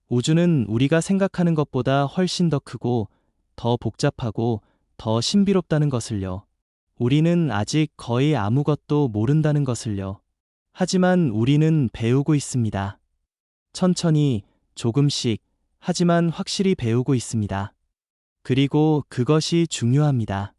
A: 우주는 우리가 생각하는 것보다 훨씬 더 크고, 더 복잡하고, 더 신비롭다는 것을요. 우리는 아직 거의 아무것도 모른다는 것을요. 하지만 우리는 배우고 있습니다. 천천히, 조금씩, 하지만 확실히 배우고 있습니다. 그리고 그것이 중요합니다.